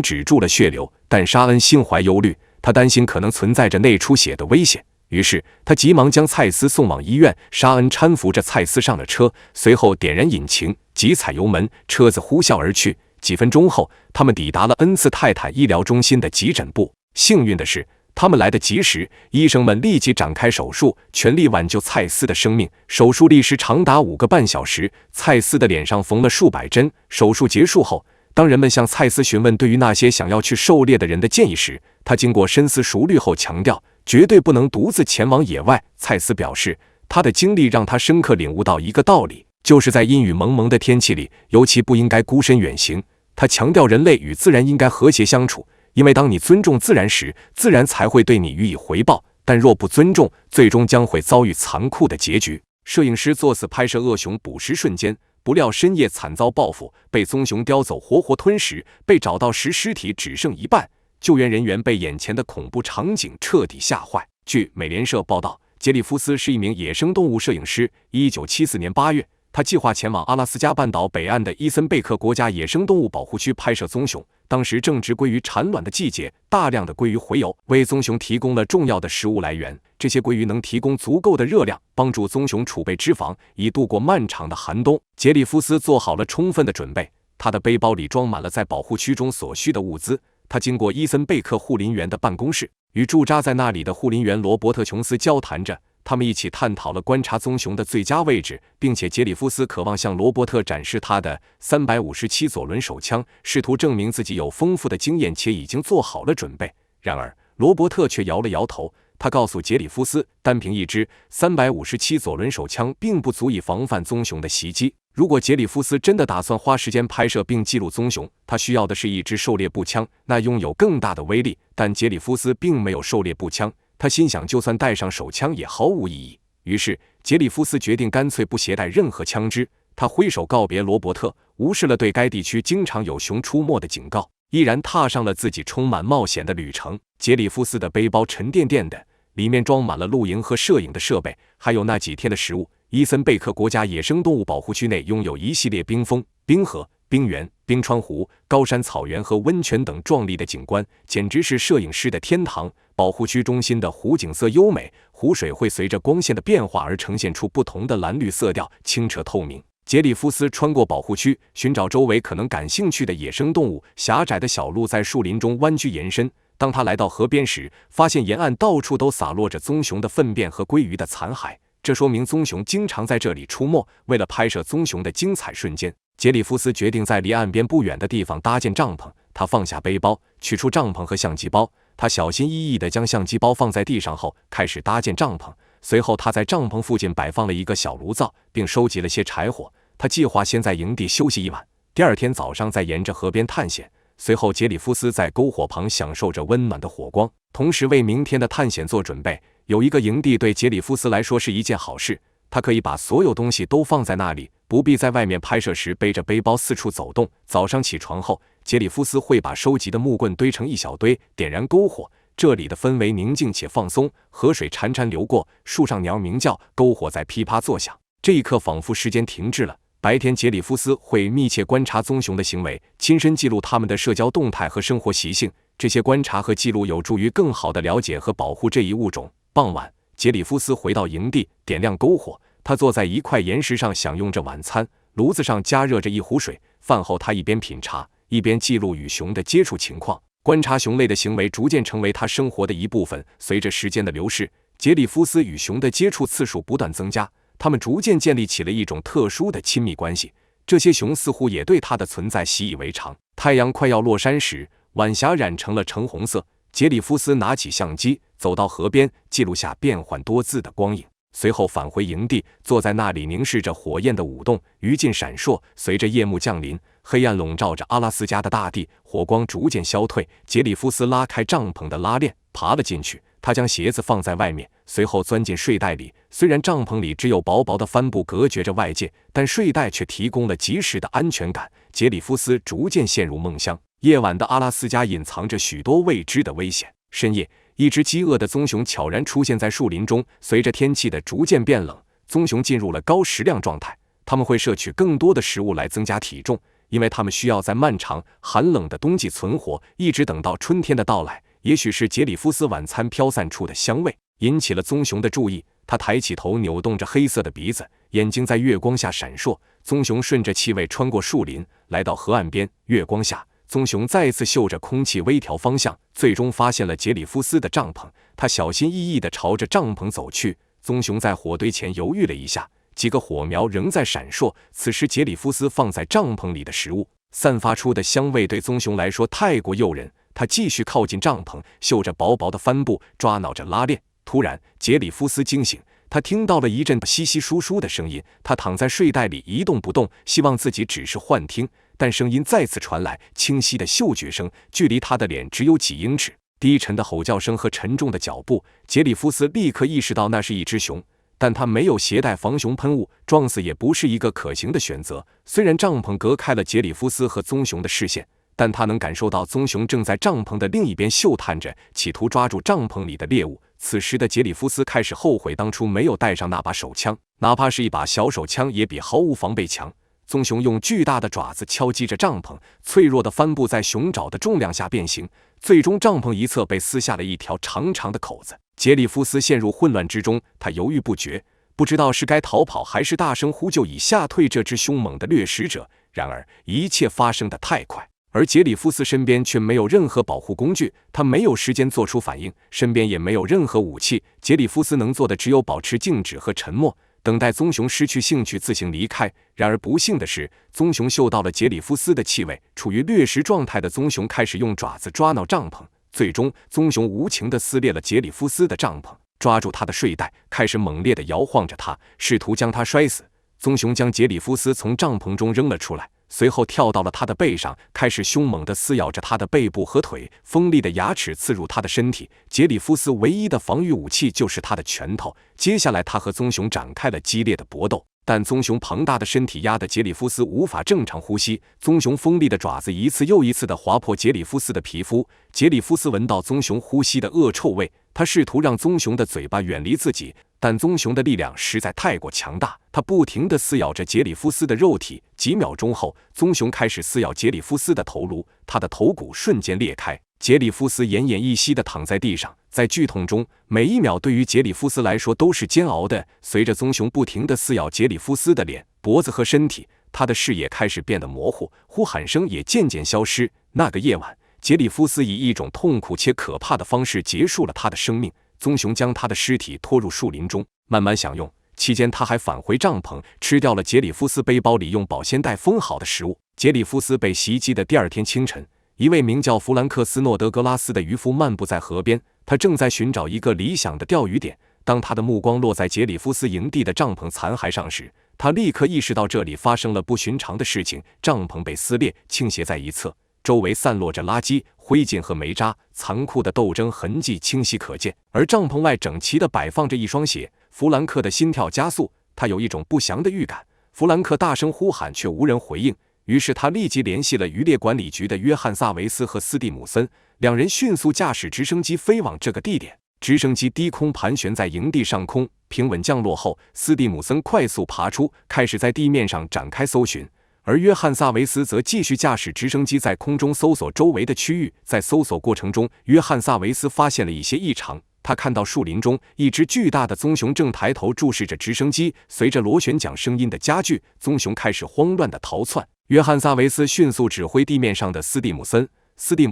止住了血流。但沙恩心怀忧虑，他担心可能存在着内出血的危险。于是他急忙将蔡斯送往医院。沙恩搀扶着蔡斯上了车，随后点燃引擎，急踩油门，车子呼啸而去。几分钟后，他们抵达了恩茨泰坦医疗中心的急诊部。幸运的是，他们来得及时，医生们立即展开手术，全力挽救蔡斯的生命。手术历时长达5个半小时，蔡斯的脸上缝了数百针。手术结束后，当人们向蔡斯询问对于那些想要去狩猎的人的建议时，他经过深思熟虑后强调，绝对不能独自前往野外。蔡斯表示，他的经历让他深刻领悟到一个道理，就是在阴雨蒙蒙的天气里，尤其不应该孤身远行。他强调人类与自然应该和谐相处，因为当你尊重自然时，自然才会对你予以回报，但若不尊重，最终将会遭遇残酷的结局。摄影师作死拍摄恶熊捕食瞬间，不料深夜惨遭报复，被棕熊叼走活活吞食，被找到时尸体只剩一半。救援人员被眼前的恐怖场景彻底吓坏。据美联社报道，杰里夫斯是一名野生动物摄影师。1974年8月，他计划前往阿拉斯加半岛北岸的伊森贝克国家野生动物保护区拍摄棕熊。当时正值鲑鱼产卵的季节，大量的鲑鱼洄游，为棕熊提供了重要的食物来源。这些鲑鱼能提供足够的热量，帮助棕熊储备脂肪，以度过漫长的寒冬。杰里夫斯做好了充分的准备，他的背包里装满了在保护区中所需的物资。他经过伊森贝克护林员的办公室，与驻扎在那里的护林员罗伯特·琼斯交谈着。他们一起探讨了观察棕熊的最佳位置，并且杰里夫斯渴望向罗伯特展示他的357左轮手枪，试图证明自己有丰富的经验且已经做好了准备。然而，罗伯特却摇了摇头。他告诉杰里夫斯，单凭一支357左轮手枪并不足以防范棕熊的袭击。如果杰里夫斯真的打算花时间拍摄并记录棕熊，他需要的是一支狩猎步枪，那拥有更大的威力。但杰里夫斯并没有狩猎步枪。他心想，就算带上手枪也毫无意义。于是，杰里夫斯决定干脆不携带任何枪支。他挥手告别罗伯特，无视了对该地区经常有熊出没的警告，毅然踏上了自己充满冒险的旅程。杰里夫斯的背包沉甸甸的，里面装满了露营和摄影的设备，还有那几天的食物。伊森贝克国家野生动物保护区内拥有一系列冰峰、冰河、冰原、冰川湖、高山草原和温泉等壮丽的景观，简直是摄影师的天堂。保护区中心的湖景色优美，湖水会随着光线的变化而呈现出不同的蓝绿色调，清澈透明。杰里夫斯穿过保护区，寻找周围可能感兴趣的野生动物。狭窄的小路在树林中弯曲延伸。当他来到河边时，发现沿岸到处都洒落着棕熊的粪便和鲑鱼的残骸，这说明棕熊经常在这里出没。为了拍摄棕熊的精彩瞬间，杰里夫斯决定在离岸边不远的地方搭建帐篷。他放下背包，取出帐篷和相机包。他小心翼翼地将相机包放在地上后，开始搭建帐篷。随后，他在帐篷附近摆放了一个小炉灶，并收集了些柴火。他计划先在营地休息一晚，第二天早上再沿着河边探险。随后，杰里夫斯在篝火旁享受着温暖的火光，同时为明天的探险做准备。有一个营地对杰里夫斯来说是一件好事，他可以把所有东西都放在那里，不必在外面拍摄时背着背包四处走动。早上起床后，杰里夫斯会把收集的木棍堆成一小堆，点燃篝火。这里的氛围宁静且放松，河水潺潺流过，树上鸟鸣叫，篝火在噼啪作响。这一刻仿佛时间停滞了。白天，杰里夫斯会密切观察棕熊的行为，亲身记录它们的社交动态和生活习性。这些观察和记录有助于更好地了解和保护这一物种。傍晚，杰里夫斯回到营地，点亮篝火。他坐在一块岩石上享用着晚餐，炉子上加热着一壶水。饭后，他一边品茶，一边记录与熊的接触情况。观察熊类的行为逐渐成为他生活的一部分。随着时间的流逝，杰里夫斯与熊的接触次数不断增加，他们逐渐建立起了一种特殊的亲密关系。这些熊似乎也对他的存在习以为常。太阳快要落山时，晚霞染成了橙红色。杰里夫斯拿起相机，走到河边，记录下变幻多姿的光影。随后返回营地，坐在那里凝视着火焰的舞动，余烬闪烁。随着夜幕降临，黑暗笼罩着阿拉斯加的大地，火光逐渐消退。杰里夫斯拉开帐篷的拉链，爬了进去。他将鞋子放在外面，随后钻进睡袋里。虽然帐篷里只有薄薄的帆布隔绝着外界，但睡袋却提供了及时的安全感。杰里夫斯逐渐陷入梦乡。夜晚的阿拉斯加隐藏着许多未知的危险。深夜，一只饥饿的棕熊悄然出现在树林中。随着天气的逐渐变冷，棕熊进入了高食量状态。它们会摄取更多的食物来增加体重，因为它们需要在漫长寒冷的冬季存活，一直等到春天的到来。也许是杰里夫斯晚餐飘散出的香味引起了棕熊的注意，它抬起头，扭动着黑色的鼻子，眼睛在月光下闪烁。棕熊顺着气味穿过树林，来到河岸边。月光下，棕熊再次嗅着空气，微调方向，最终发现了杰里夫斯的帐篷。他小心翼翼地朝着帐篷走去。棕熊在火堆前犹豫了一下，几个火苗仍在闪烁。此时杰里夫斯放在帐篷里的食物散发出的香味对棕熊来说太过诱人，他继续靠近帐篷，嗅着薄薄的帆布，抓挠着拉链。突然，杰里夫斯惊醒，他听到了一阵稀稀疏疏的声音。他躺在睡袋里一动不动，希望自己只是幻听，但声音再次传来，清晰的嗅觉声，距离他的脸只有几英尺。低沉的吼叫声和沉重的脚步，杰里夫斯立刻意识到那是一只熊，但他没有携带防熊喷雾，撞死也不是一个可行的选择。虽然帐篷隔开了杰里夫斯和棕熊的视线，但他能感受到棕熊正在帐篷的另一边嗅探着，企图抓住帐篷里的猎物。此时的杰里夫斯开始后悔当初没有带上那把手枪，哪怕是一把小手枪也比毫无防备强。棕熊用巨大的爪子敲击着帐篷，脆弱的帆布在熊爪的重量下变形，最终帐篷一侧被撕下了一条长长的口子。杰里夫斯陷入混乱之中，他犹豫不决，不知道是该逃跑还是大声呼救以吓退这只凶猛的掠食者。然而一切发生得太快，而杰里夫斯身边却没有任何保护工具，他没有时间做出反应，身边也没有任何武器。杰里夫斯能做的只有保持静止和沉默，等待棕熊失去兴趣自行离开。然而不幸的是，棕熊嗅到了杰里夫斯的气味，处于掠食状态的棕熊开始用爪子抓挠帐篷，最终棕熊无情地撕裂了杰里夫斯的帐篷，抓住他的睡袋，开始猛烈地摇晃着他，试图将他摔死。棕熊将杰里夫斯从帐篷中扔了出来，随后跳到了他的背上，开始凶猛地撕咬着他的背部和腿，锋利的牙齿刺入他的身体。杰里夫斯唯一的防御武器就是他的拳头。接下来他和棕熊展开了激烈的搏斗，但棕熊庞大的身体压得杰里夫斯无法正常呼吸，棕熊锋利的爪子一次又一次地划破杰里夫斯的皮肤。杰里夫斯闻到棕熊呼吸的恶臭味，他试图让棕熊的嘴巴远离自己，但棕熊的力量实在太过强大，它不停地撕咬着杰里夫斯的肉体。几秒钟后，棕熊开始撕咬杰里夫斯的头颅，他的头骨瞬间裂开。杰里夫斯奄奄一息地躺在地上，在剧痛中，每一秒对于杰里夫斯来说都是煎熬的。随着棕熊不停地撕咬杰里夫斯的脸、脖子和身体，他的视野开始变得模糊，呼喊声也渐渐消失。那个夜晚，杰里夫斯以一种痛苦且可怕的方式结束了他的生命。棕熊将他的尸体拖入树林中，慢慢享用。期间，他还返回帐篷，吃掉了杰里夫斯背包里用保鲜袋封好的食物。杰里夫斯被袭击的第二天清晨，一位名叫弗兰克斯诺德格拉斯的渔夫漫步在河边，他正在寻找一个理想的钓鱼点。当他的目光落在杰里夫斯营地的帐篷残骸上时，他立刻意识到这里发生了不寻常的事情。帐篷被撕裂，倾斜在一侧，周围散落着垃圾、灰烬和煤渣，残酷的斗争痕迹清晰可见。而帐篷外整齐地摆放着一双鞋。弗兰克的心跳加速，他有一种不祥的预感。弗兰克大声呼喊，却无人回应。于是他立即联系了渔猎管理局的约翰·萨维斯和斯蒂姆森，两人迅速驾驶直升机飞往这个地点。直升机低空盘旋在营地上空，平稳降落后，斯蒂姆森快速爬出，开始在地面上展开搜寻。而约翰·萨维斯则继续驾驶直升机在空中搜索周围的区域。在搜索过程中，约翰·萨维斯发现了一些异常。他看到树林中一只巨大的棕熊正抬头注视着直升机，随着螺旋桨声音的加剧，棕熊开始慌乱地逃窜。约翰·萨维斯迅速指挥地面上的斯蒂姆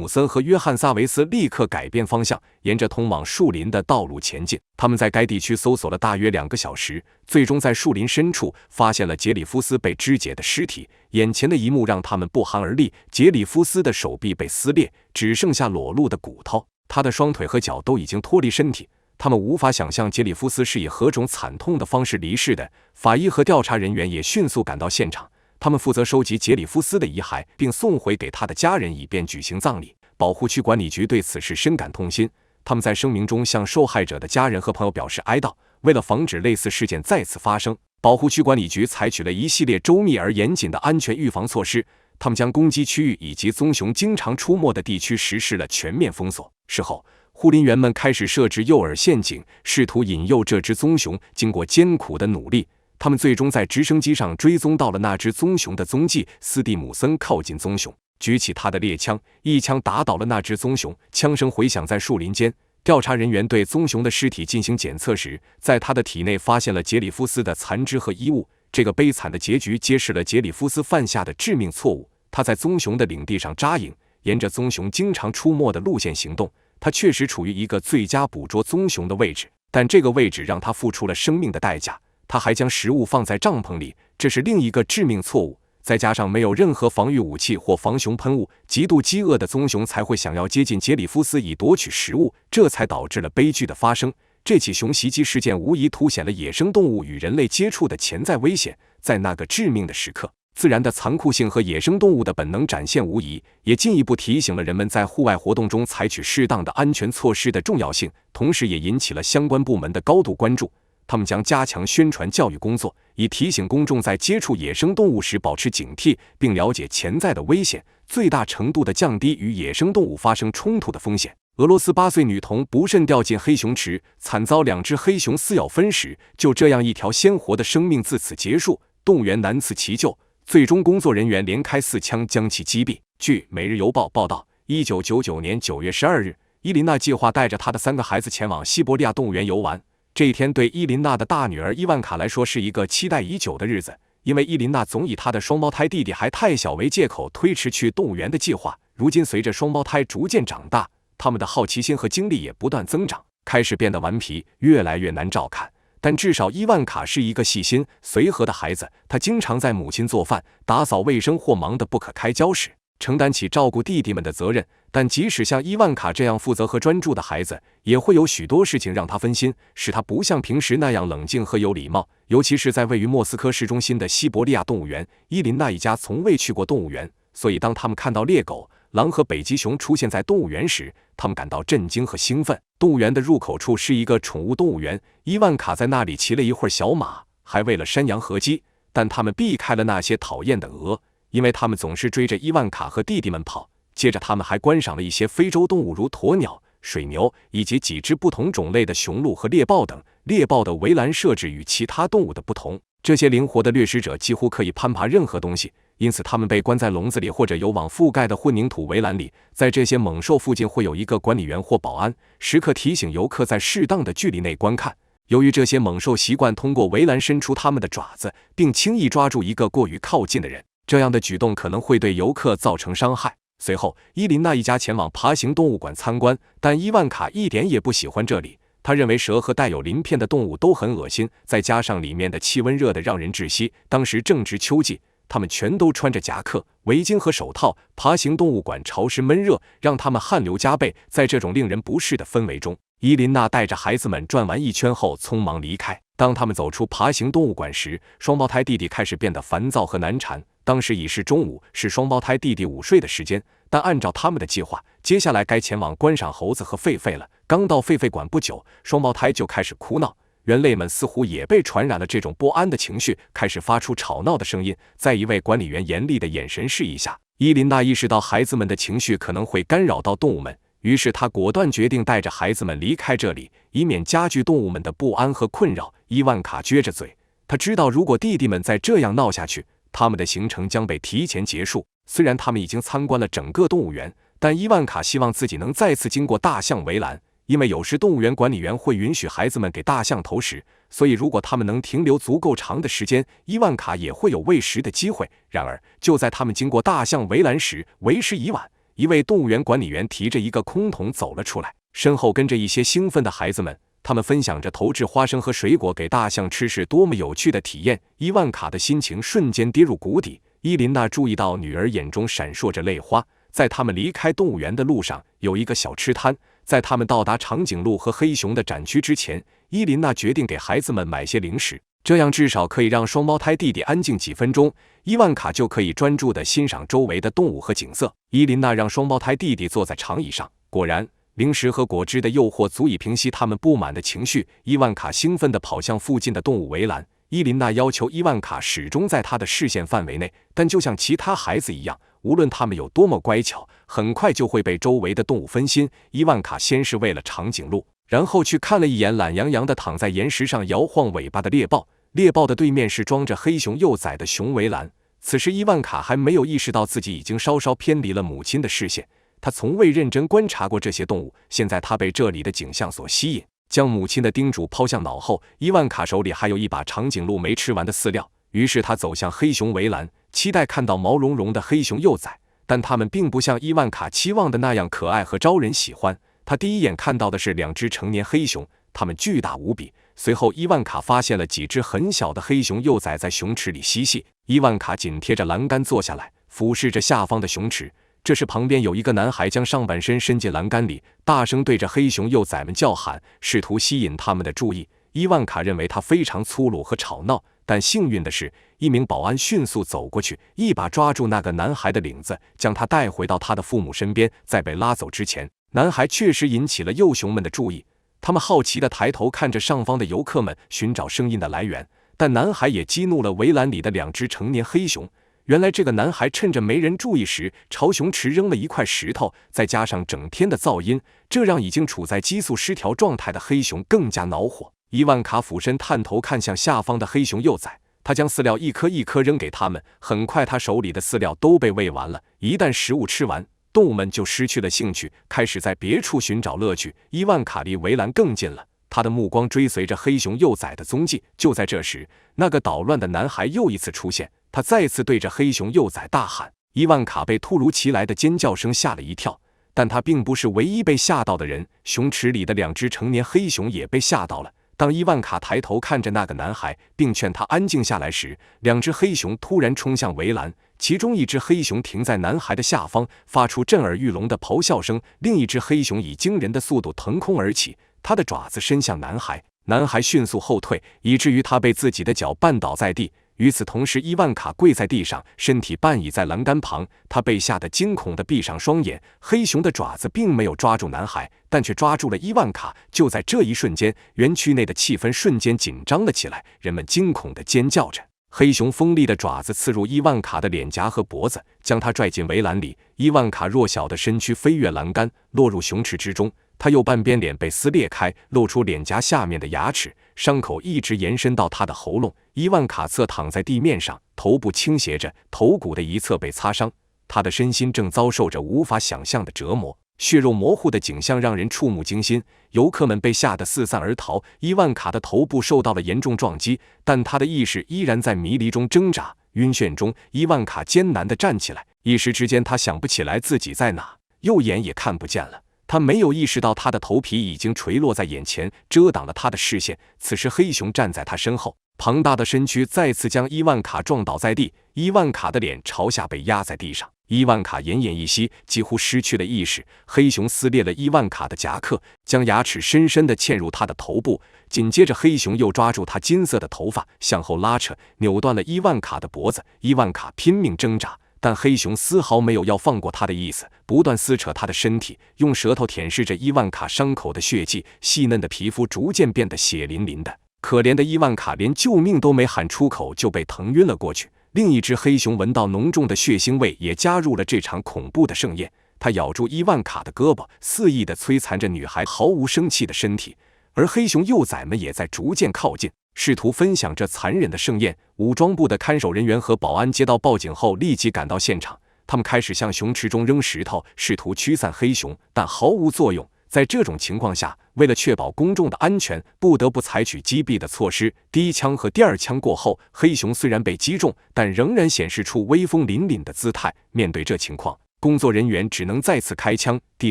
森和约翰·萨维斯立刻改变方向，沿着通往树林的道路前进。他们在该地区搜索了大约2个小时，最终在树林深处发现了杰里夫斯被肢解的尸体。眼前的一幕让他们不寒而栗，杰里夫斯的手臂被撕裂，只剩下裸露的骨头，他的双腿和脚都已经脱离身体。他们无法想象杰里夫斯是以何种惨痛的方式离世的。法医和调查人员也迅速赶到现场，他们负责收集杰里夫斯的遗骸，并送回给他的家人，以便举行葬礼。保护区管理局对此事深感痛心，他们在声明中向受害者的家人和朋友表示哀悼。为了防止类似事件再次发生，保护区管理局采取了一系列周密而严谨的安全预防措施。他们将攻击区域以及棕熊经常出没的地区实施了全面封锁。事后，护林员们开始设置诱饵陷阱，试图引诱这只棕熊。经过艰苦的努力，他们最终在直升机上追踪到了那只棕熊的踪迹。斯蒂姆森靠近棕熊，举起他的猎枪，一枪打倒了那只棕熊，枪声回响在树林间。调查人员对棕熊的尸体进行检测时，在他的体内发现了杰里夫斯的残肢和衣物。这个悲惨的结局揭示了杰里夫斯犯下的致命错误。他在棕熊的领地上扎营，沿着棕熊经常出没的路线行动。他确实处于一个最佳捕捉棕熊的位置，但这个位置让他付出了生命的代价。他还将食物放在帐篷里，这是另一个致命错误。再加上没有任何防御武器或防熊喷雾，极度饥饿的棕熊才会想要接近杰里夫斯以夺取食物，这才导致了悲剧的发生。这起熊袭击事件无疑凸显了野生动物与人类接触的潜在危险。在那个致命的时刻，自然的残酷性和野生动物的本能展现无疑，也进一步提醒了人们在户外活动中采取适当的安全措施的重要性，同时也引起了相关部门的高度关注。他们将加强宣传教育工作，以提醒公众在接触野生动物时保持警惕，并了解潜在的危险，最大程度地降低与野生动物发生冲突的风险。俄罗斯8岁女童不慎掉进黑熊池，惨遭2只黑熊撕咬分食，就这样一条鲜活的生命自此结束。动物园难辞其咎，最终工作人员连开4枪将其击毙。据《每日邮报》报道，1999年9月12日，伊琳娜计划带着她的3个孩子前往西伯利亚动物园游玩。这一天对伊琳娜的大女儿伊万卡来说是一个期待已久的日子，因为伊琳娜总以她的双胞胎弟弟还太小为借口推迟去动物园的计划。如今随着双胞胎逐渐长大，他们的好奇心和精力也不断增长，开始变得顽皮，越来越难照看。但至少伊万卡是一个细心随和的孩子，他经常在母亲做饭、打扫卫生或忙得不可开交时承担起照顾弟弟们的责任。但即使像伊万卡这样负责和专注的孩子，也会有许多事情让他分心，使他不像平时那样冷静和有礼貌。尤其是在位于莫斯科市中心的西伯利亚动物园，伊琳娜一家从未去过动物园，所以当他们看到猎狗、狼和北极熊出现在动物园时，他们感到震惊和兴奋。动物园的入口处是一个宠物动物园，伊万卡在那里骑了一会儿小马，还喂了山羊和鸡，但他们避开了那些讨厌的鹅，因为他们总是追着伊万卡和弟弟们跑。接着他们还观赏了一些非洲动物，如鸵鸟、水牛以及几只不同种类的雄鹿和猎豹等。猎豹的围栏设置与其他动物的不同，这些灵活的掠食者几乎可以攀爬任何东西，因此他们被关在笼子里或者有网覆盖的混凝土围栏里。在这些猛兽附近会有一个管理员或保安，时刻提醒游客在适当的距离内观看。由于这些猛兽习惯通过围栏伸出它们的爪子，并轻易抓住一个过于靠近的人，这样的举动可能会对游客造成伤害。随后，伊琳娜一家前往爬行动物馆参观，但伊万卡一点也不喜欢这里。他认为蛇和带有鳞片的动物都很恶心，再加上里面的气温热得让人窒息。当时正值秋季，他们全都穿着夹克、围巾和手套。爬行动物馆潮湿闷热，让他们汗流浃背。在这种令人不适的氛围中，伊琳娜带着孩子们转完一圈后匆忙离开。当他们走出爬行动物馆时，双胞胎弟弟开始变得烦躁和难缠。当时已是中午，是双胞胎弟弟午睡的时间，但按照他们的计划，接下来该前往观赏猴子和狒狒了。刚到狒狒馆不久，双胞胎就开始哭闹，人类们似乎也被传染了这种不安的情绪，开始发出吵闹的声音。在一位管理员严厉的眼神示意下，伊琳娜意识到孩子们的情绪可能会干扰到动物们，于是她果断决定带着孩子们离开这里，以免加剧动物们的不安和困扰。伊万卡撅着嘴，他知道如果弟弟们再这样闹下去，他们的行程将被提前结束。虽然他们已经参观了整个动物园，但伊万卡希望自己能再次经过大象围栏，因为有时动物园管理员会允许孩子们给大象投食，所以如果他们能停留足够长的时间，伊万卡也会有喂食的机会。然而，就在他们经过大象围栏时，为时已晚。一位动物园管理员提着一个空桶走了出来，身后跟着一些兴奋的孩子们，他们分享着投掷花生和水果给大象吃是多么有趣的体验。伊万卡的心情瞬间跌入谷底。伊琳娜注意到女儿眼中闪烁着泪花。在他们离开动物园的路上，有一个小吃摊。在他们到达长颈鹿和黑熊的展区之前，伊琳娜决定给孩子们买些零食，这样至少可以让双胞胎弟弟安静几分钟，伊万卡就可以专注地欣赏周围的动物和景色。伊琳娜让双胞胎弟弟坐在长椅上，果然，零食和果汁的诱惑足以平息他们不满的情绪。伊万卡兴奋地跑向附近的动物围栏，伊琳娜要求伊万卡始终在她的视线范围内，但就像其他孩子一样，无论他们有多么乖巧，很快就会被周围的动物分心。伊万卡先是喂了长颈鹿，然后去看了一眼懒洋洋地躺在岩石上摇晃尾巴的猎豹。猎豹的对面是装着黑熊幼崽的熊围栏。此时伊万卡还没有意识到自己已经稍稍偏离了母亲的视线，他从未认真观察过这些动物，现在他被这里的景象所吸引，将母亲的叮嘱抛向脑后。伊万卡手里还有一把长颈鹿没吃完的饲料，于是他走向黑熊围栏，期待看到毛茸茸的黑熊幼崽，但它们并不像伊万卡期望的那样可爱和招人喜欢。他第一眼看到的是2只成年黑熊，它们巨大无比。随后伊万卡发现了几只很小的黑熊幼崽在熊池里嬉戏。伊万卡紧贴着栏杆坐下来，俯视着下方的熊池。这时旁边有一个男孩将上半身伸进栏杆里，大声对着黑熊幼崽们叫喊，试图吸引他们的注意。伊万卡认为他非常粗鲁和吵闹，但幸运的是，一名保安迅速走过去，一把抓住那个男孩的领子，将他带回到他的父母身边。在被拉走之前，男孩确实引起了幼熊们的注意，他们好奇地抬头看着上方的游客们，寻找声音的来源。但男孩也激怒了围栏里的2只成年黑熊。原来这个男孩趁着没人注意时，朝熊池扔了一块石头，再加上整天的噪音，这让已经处在激素失调状态的黑熊更加恼火。伊万卡俯身探头看向下方的黑熊幼崽，他将饲料一颗一颗扔给他们，很快他手里的饲料都被喂完了。一旦食物吃完，动物们就失去了兴趣，开始在别处寻找乐趣。伊万卡离围栏更近了，他的目光追随着黑熊幼崽的踪迹。就在这时，那个捣乱的男孩又一次出现，他再次对着黑熊幼崽大喊。伊万卡被突如其来的尖叫声吓了一跳，但他并不是唯一被吓到的人，熊池里的2只成年黑熊也被吓到了。当伊万卡抬头看着那个男孩，并劝他安静下来时，2只黑熊突然冲向围栏，其中一只黑熊停在男孩的下方，发出震耳欲聋的咆哮声，另一只黑熊以惊人的速度腾空而起，它的爪子伸向男孩，男孩迅速后退，以至于他被自己的脚绊倒在地。与此同时，伊万卡跪在地上，身体半倚在栏杆旁，他被吓得惊恐地闭上双眼。黑熊的爪子并没有抓住男孩，但却抓住了伊万卡。就在这一瞬间，园区内的气氛瞬间紧张了起来，人们惊恐地尖叫着。黑熊锋利的爪子刺入伊万卡的脸颊和脖子，将他拽进围栏里。伊万卡弱小的身躯飞越栏杆，落入熊池之中。他右半边脸被撕裂开，露出脸颊下面的牙齿，伤口一直延伸到他的喉咙。伊万卡侧躺在地面上，头部倾斜着，头骨的一侧被擦伤，他的身心正遭受着无法想象的折磨。血肉模糊的景象让人触目惊心，游客们被吓得四散而逃。伊万卡的头部受到了严重撞击，但他的意识依然在迷离中挣扎。晕眩中，伊万卡艰难地站起来，一时之间他想不起来自己在哪，右眼也看不见了。他没有意识到他的头皮已经垂落在眼前，遮挡了他的视线。此时黑熊站在他身后，庞大的身躯再次将伊万卡撞倒在地，伊万卡的脸朝下被压在地上。伊万卡奄奄一息，几乎失去了意识。黑熊撕裂了伊万卡的夹克，将牙齿深深地嵌入他的头部。紧接着黑熊又抓住他金色的头发，向后拉扯，扭断了伊万卡的脖子。伊万卡拼命挣扎，但黑熊丝毫没有要放过他的意思，不断撕扯他的身体，用舌头舔舐着伊万卡伤口的血迹，细嫩的皮肤逐渐变得血淋淋的。可怜的伊万卡连救命都没喊出口，就被疼晕了过去。另一只黑熊闻到浓重的血腥味，也加入了这场恐怖的盛宴。它咬住伊万卡的胳膊，肆意地摧残着女孩毫无生气的身体，而黑熊幼崽们也在逐渐靠近，试图分享这残忍的盛宴。武装部的看守人员和保安接到报警后立即赶到现场，他们开始向熊池中扔石头，试图驱散黑熊，但毫无作用。在这种情况下，为了确保公众的安全，不得不采取击毙的措施。第一枪和第二枪过后，黑熊虽然被击中，但仍然显示出威风凛凛的姿态。面对这情况，工作人员只能再次开枪。第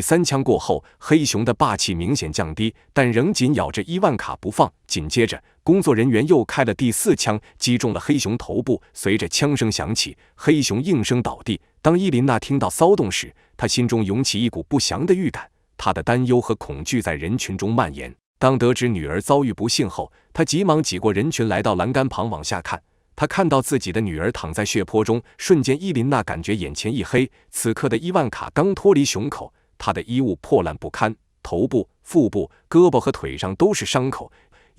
三枪过后，黑熊的霸气明显降低，但仍紧咬着伊万卡不放。紧接着，工作人员又开了第四枪，击中了黑熊头部。随着枪声响起，黑熊应声倒地。当伊琳娜听到骚动时，她心中涌起一股不祥的预感。他的担忧和恐惧在人群中蔓延。当得知女儿遭遇不幸后，他急忙挤过人群来到栏杆旁往下看。他看到自己的女儿躺在血泊中，瞬间伊琳娜感觉眼前一黑。此刻的伊万卡刚脱离熊口，她的衣物破烂不堪，头部、腹部、胳膊和腿上都是伤口。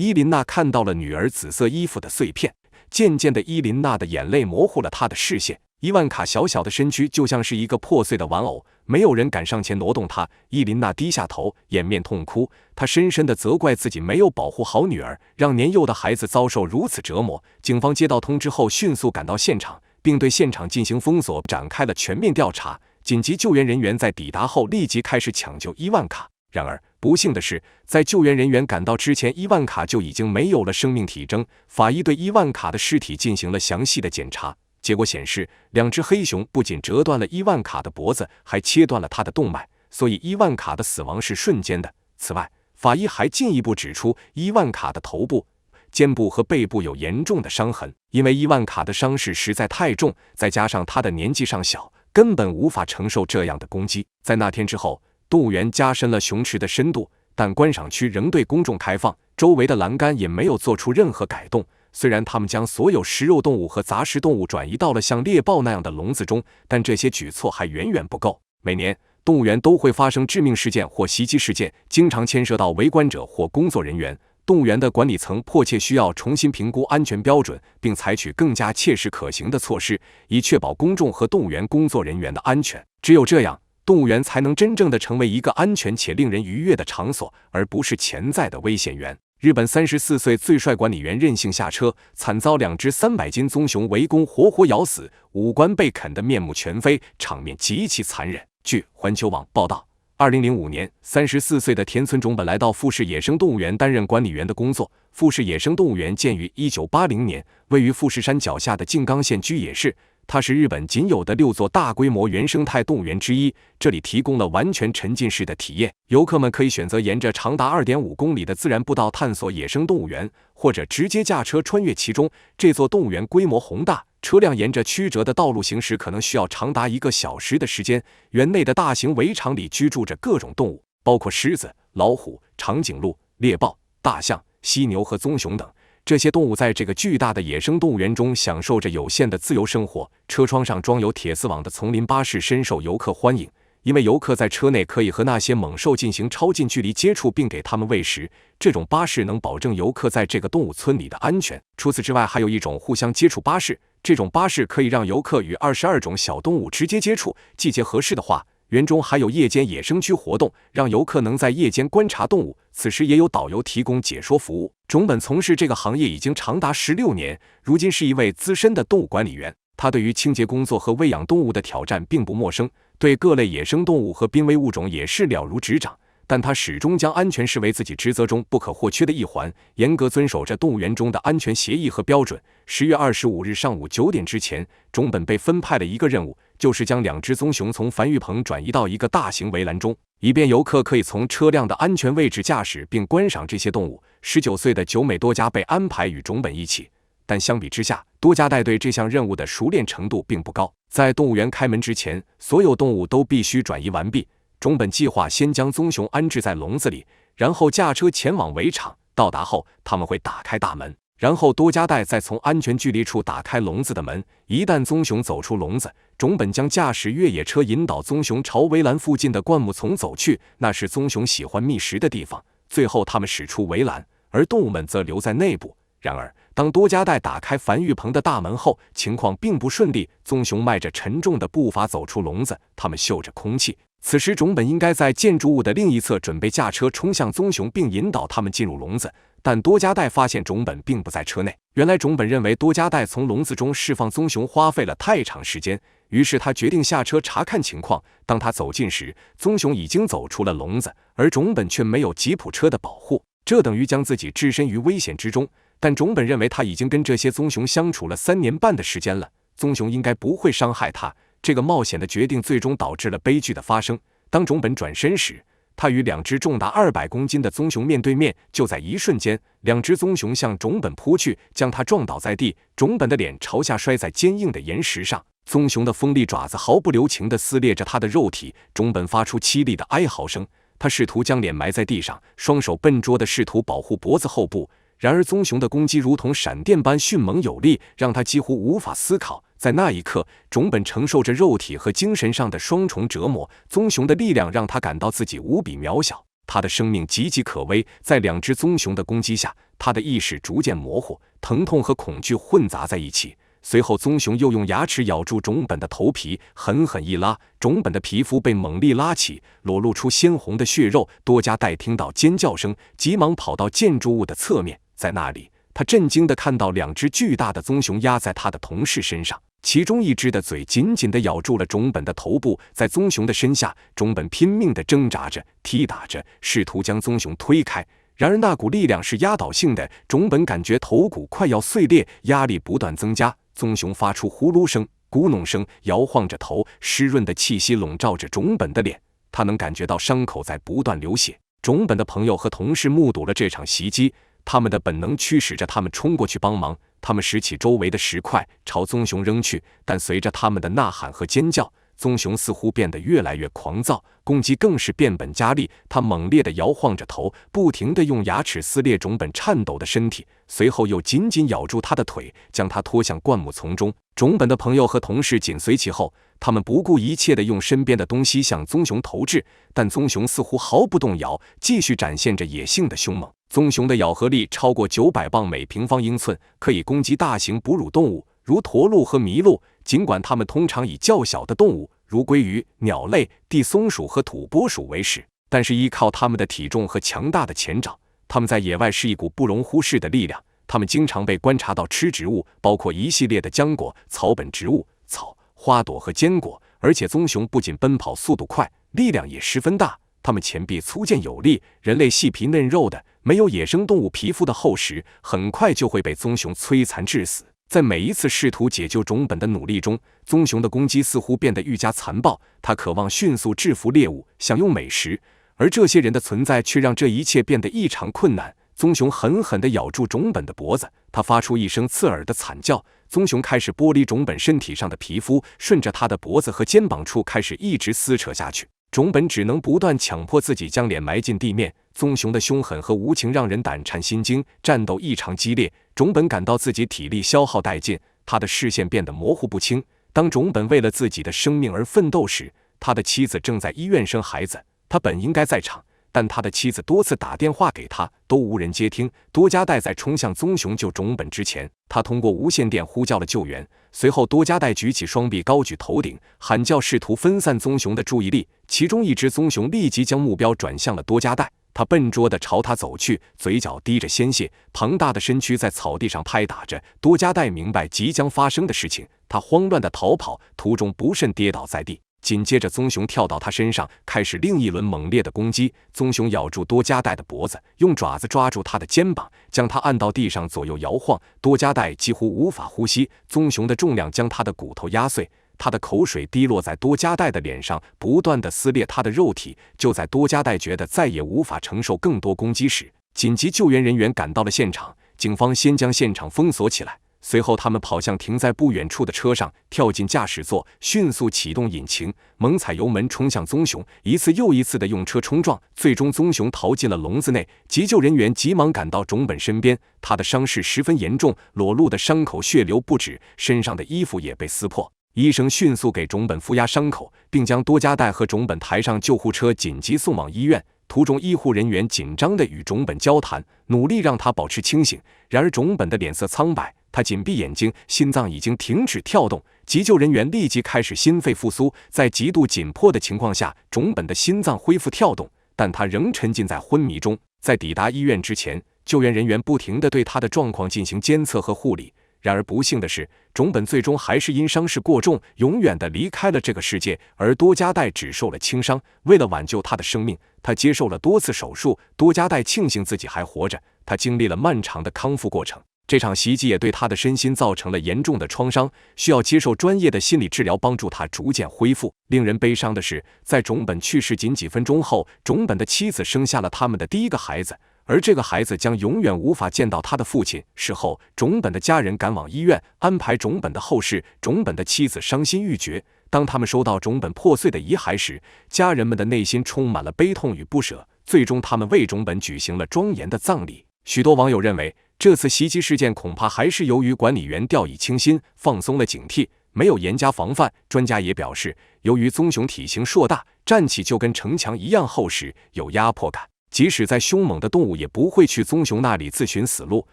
伊琳娜看到了女儿紫色衣服的碎片，渐渐的，伊琳娜的眼泪模糊了她的视线。伊万卡小小的身躯就像是一个破碎的玩偶，没有人敢上前挪动她。伊琳娜低下头，掩面痛哭，她深深地责怪自己没有保护好女儿，让年幼的孩子遭受如此折磨。警方接到通知后，迅速赶到现场，并对现场进行封锁，展开了全面调查。紧急救援人员在抵达后立即开始抢救伊万卡。然而，不幸的是，在救援人员赶到之前，伊万卡就已经没有了生命体征。法医对伊万卡的尸体进行了详细的检查。结果显示，2只黑熊不仅折断了伊万卡的脖子，还切断了他的动脉，所以伊万卡的死亡是瞬间的。此外，法医还进一步指出，伊万卡的头部、肩部和背部有严重的伤痕，因为伊万卡的伤势实在太重，再加上他的年纪尚小，根本无法承受这样的攻击。在那天之后，动物园加深了熊池的深度，但观赏区仍对公众开放，周围的栏杆也没有做出任何改动。虽然他们将所有食肉动物和杂食动物转移到了像猎豹那样的笼子中，但这些举措还远远不够。每年，动物园都会发生致命事件或袭击事件，经常牵涉到围观者或工作人员。动物园的管理层迫切需要重新评估安全标准，并采取更加切实可行的措施，以确保公众和动物园工作人员的安全。只有这样，动物园才能真正的成为一个安全且令人愉悦的场所，而不是潜在的危险源。日本34岁最帅管理员任性下车，惨遭2只300斤棕熊围攻，活活咬死，五官被啃得面目全非，场面极其残忍。据环球网报道，2005年，34岁的田村种本来到富士野生动物园担任管理员的工作。富士野生动物园建于1980年，位于富士山脚下的静冈县居野市。它是日本仅有的6座大规模原生态动物园之一，这里提供了完全沉浸式的体验。游客们可以选择沿着长达2.5公里的自然步道探索野生动物园，或者直接驾车穿越其中。这座动物园规模宏大，车辆沿着曲折的道路行驶可能需要长达1个小时的时间。园内的大型围场里居住着各种动物，包括狮子、老虎、长颈鹿、猎豹、大象、犀牛和棕熊等。这些动物在这个巨大的野生动物园中享受着有限的自由生活。车窗上装有铁丝网的丛林巴士深受游客欢迎，因为游客在车内可以和那些猛兽进行超近距离接触，并给它们喂食。这种巴士能保证游客在这个动物村里的安全。除此之外，还有一种互相接触巴士，这种巴士可以让游客与22种小动物直接接触。季节合适的话，园中还有夜间野生区活动，让游客能在夜间观察动物，此时也有导游提供解说服务。种本从事这个行业已经长达16年，如今是一位资深的动物管理员。他对于清洁工作和喂养动物的挑战并不陌生，对各类野生动物和濒危物种也是了如指掌。但他始终将安全视为自己职责中不可或缺的一环，严格遵守着动物园中的安全协议和标准。10月25日上午9点之前，种本被分派了一个任务，就是将2只棕熊从繁育棚转移到一个大型围栏中，以便游客可以从车辆的安全位置驾驶并观赏这些动物。19岁的久美多加被安排与种本一起，但相比之下，多加带对这项任务的熟练程度并不高。在动物园开门之前，所有动物都必须转移完毕。种本计划先将棕熊安置在笼子里，然后驾车前往围场。到达后，他们会打开大门，然后多加代再从安全距离处打开笼子的门。一旦棕熊走出笼子，种本将驾驶越野车引导棕熊朝围栏附近的灌木丛走去，那是棕熊喜欢觅食的地方。最后，他们驶出围栏，而动物们则留在内部。然而，当多加代打开繁育棚的大门后，情况并不顺利。棕熊迈着沉重的步伐走出笼子，它们嗅着空气。此时，种本应该在建筑物的另一侧准备驾车冲向棕熊，并引导它们进入笼子。但多加代发现种本并不在车内。原来，种本认为多加代从笼子中释放棕熊花费了太长时间，于是他决定下车查看情况。当他走近时，棕熊已经走出了笼子，而种本却没有吉普车的保护，这等于将自己置身于危险之中。但种本认为他已经跟这些棕熊相处了3年半的时间了，棕熊应该不会伤害他。这个冒险的决定最终导致了悲剧的发生。当种本转身时，他与2只重达200公斤的棕熊面对面。就在一瞬间，2只棕熊向种本扑去，将他撞倒在地。种本的脸朝下摔在坚硬的岩石上，棕熊的锋利爪子毫不留情地撕裂着他的肉体。种本发出凄厉的哀嚎声，他试图将脸埋在地上，双手笨拙地试图保护脖子后部。然而棕熊的攻击如同闪电般迅猛有力，让他几乎无法思考。在那一刻，种本承受着肉体和精神上的双重折磨。棕熊的力量让他感到自己无比渺小，他的生命岌岌可危。在两只棕熊的攻击下，他的意识逐渐模糊，疼痛和恐惧混杂在一起。随后，棕熊又用牙齿咬住种本的头皮，狠狠一拉，种本的皮肤被猛力拉起，裸露出鲜红的血肉。多加代听到尖叫声，急忙跑到建筑物的侧面，在那里，他震惊地看到两只巨大的棕熊压在他的同事身上，其中一只的嘴紧紧地咬住了种本的头部。在棕熊的身下，种本拼命地挣扎着、踢打着，试图将棕熊推开。然而那股力量是压倒性的，种本感觉头骨快要碎裂，压力不断增加。棕熊发出呼噜声、咕哝声，摇晃着头，湿润的气息笼罩着种本的脸，他能感觉到伤口在不断流血。种本的朋友和同事目睹了这场袭击，他们的本能驱使着他们冲过去帮忙，他们拾起周围的石块朝棕熊扔去，但随着他们的呐喊和尖叫，棕熊似乎变得越来越狂躁，攻击更是变本加厉。它猛烈地摇晃着头，不停地用牙齿撕裂种本颤抖的身体，随后又紧紧咬住他的腿，将他拖向灌木丛中。种本的朋友和同事紧随其后，他们不顾一切地用身边的东西向棕熊投掷，但棕熊似乎毫不动摇，继续展现着野性的凶猛。棕熊的咬合力超过900磅每平方英寸，可以攻击大型哺乳动物，如驼鹿和麋鹿。尽管它们通常以较小的动物，如鲑鱼、鸟类、地松鼠和土拨鼠为食，但是依靠它们的体重和强大的前爪，它们在野外是一股不容忽视的力量。它们经常被观察到吃植物，包括一系列的浆果、草本植物、草、花朵和坚果。而且棕熊不仅奔跑速度快，力量也十分大。它们前臂粗健有力，人类细皮嫩肉的，没有野生动物皮肤的厚实，很快就会被棕熊摧残致死。在每一次试图解救种本的努力中，棕熊的攻击似乎变得愈加残暴。它渴望迅速制服猎物，享用美食，而这些人的存在却让这一切变得异常困难。棕熊狠狠地咬住种本的脖子，它发出一声刺耳的惨叫。棕熊开始剥离种本身体上的皮肤，顺着他的脖子和肩膀处开始一直撕扯下去。种本只能不断强迫自己将脸埋进地面。棕熊的凶狠和无情让人胆颤心惊，战斗异常激烈。种本感到自己体力消耗殆尽，他的视线变得模糊不清。当种本为了自己的生命而奋斗时，他的妻子正在医院生孩子，他本应该在场，但他的妻子多次打电话给他，都无人接听。多加代在冲向棕熊救种本之前，他通过无线电呼叫了救援。随后多加代举起双臂高举头顶，喊叫试图分散棕熊的注意力。其中一只棕熊立即将目标转向了多加代，他笨拙地朝他走去，嘴角滴着鲜血，庞大的身躯在草地上拍打着。多加代明白即将发生的事情，他慌乱地逃跑，途中不慎跌倒在地。紧接着棕熊跳到他身上，开始另一轮猛烈的攻击。棕熊咬住多加代的脖子，用爪子抓住他的肩膀，将他按到地上左右摇晃。多加代几乎无法呼吸，棕熊的重量将他的骨头压碎，他的口水滴落在多加代的脸上，不断地撕裂他的肉体。就在多加代觉得再也无法承受更多攻击时，紧急救援人员赶到了现场。警方先将现场封锁起来，随后他们跑向停在不远处的车上，跳进驾驶座，迅速启动引擎，猛踩油门冲向棕熊，一次又一次地用车冲撞，最终棕熊逃进了笼子内。急救人员急忙赶到种本身边，他的伤势十分严重，裸露的伤口血流不止，身上的衣服也被撕破。医生迅速给种本敷压伤口，并将多加代和种本抬上救护车，紧急送往医院。途中医护人员紧张地与种本交谈，努力让他保持清醒。然而种本的脸色苍白，他紧闭眼睛，心脏已经停止跳动。急救人员立即开始心肺复苏，在极度紧迫的情况下，种本的心脏恢复跳动，但他仍沉浸在昏迷中。在抵达医院之前，救援人员不停地对他的状况进行监测和护理。然而不幸的是，种本最终还是因伤势过重，永远地离开了这个世界，而多加代只受了轻伤。为了挽救他的生命，他接受了多次手术。多加代庆幸自己还活着，他经历了漫长的康复过程。这场袭击也对他的身心造成了严重的创伤，需要接受专业的心理治疗帮助他逐渐恢复。令人悲伤的是，在种本去世仅几分钟后，种本的妻子生下了他们的第一个孩子，而这个孩子将永远无法见到他的父亲。事后，种本的家人赶往医院安排种本的后事，种本的妻子伤心欲绝。当他们收到种本破碎的遗骸时，家人们的内心充满了悲痛与不舍。最终，他们为种本举行了庄严的葬礼。许多网友认为，这次袭击事件恐怕还是由于管理员掉以轻心，放松了警惕，没有严加防范。专家也表示，由于棕熊体型硕大，站起就跟城墙一样厚实，有压迫感，即使再凶猛的动物也不会去棕熊那里自寻死路。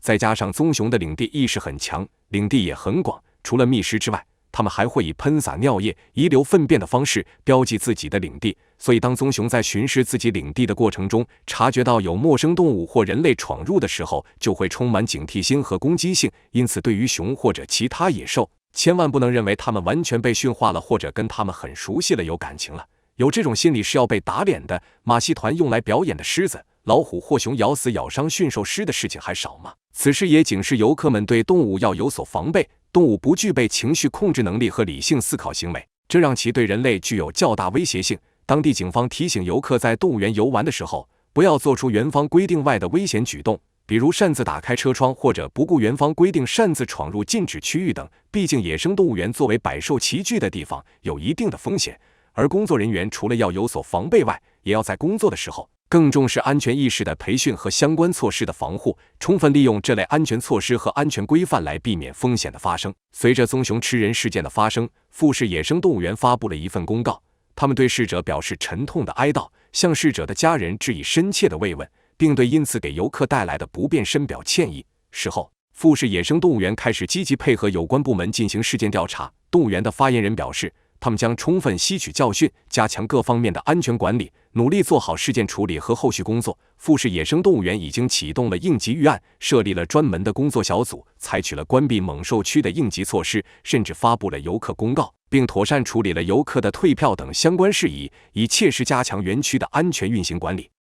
再加上棕熊的领地意识很强，领地也很广，除了觅食之外，它们还会以喷洒尿液、遗留粪便的方式标记自己的领地。所以当棕熊在巡视自己领地的过程中，察觉到有陌生动物或人类闯入的时候，就会充满警惕心和攻击性。因此对于熊或者其他野兽，千万不能认为它们完全被驯化了，或者跟它们很熟悉了，有感情了。有这种心理是要被打脸的。马戏团用来表演的狮子、老虎或熊咬死咬伤驯兽师的事情还少吗？此事也警示游客们对动物要有所防备。动物不具备情绪控制能力和理性思考行为，这让其对人类具有较大威胁性。当地警方提醒游客在动物园游玩的时候，不要做出园方规定外的危险举动，比如擅自打开车窗，或者不顾园方规定擅自闯入禁止区域等。毕竟野生动物园作为百兽齐聚的地方，有一定的风险。而工作人员除了要有所防备外，也要在工作的时候更重视安全意识的培训和相关措施的防护，充分利用这类安全措施和安全规范来避免风险的发生。随着棕熊吃人事件的发生，富士野生动物园发布了一份公告，他们对逝者表示沉痛的哀悼，向逝者的家人致以深切的慰问，并对因此给游客带来的不便深表歉意。事后，富士野生动物园开始积极配合有关部门进行事件调查。动物园的发言人表示，他们将充分吸取教训，加强各方面的安全管理，努力做好事件处理和后续工作。富士野生动物园已经启动了应急预案，设立了专门的工作小组，采取了关闭猛兽区的应急措施，甚至发布了游客公告，并妥善处理了游客的退票等相关事宜，以切实加强园区的安全运行管理。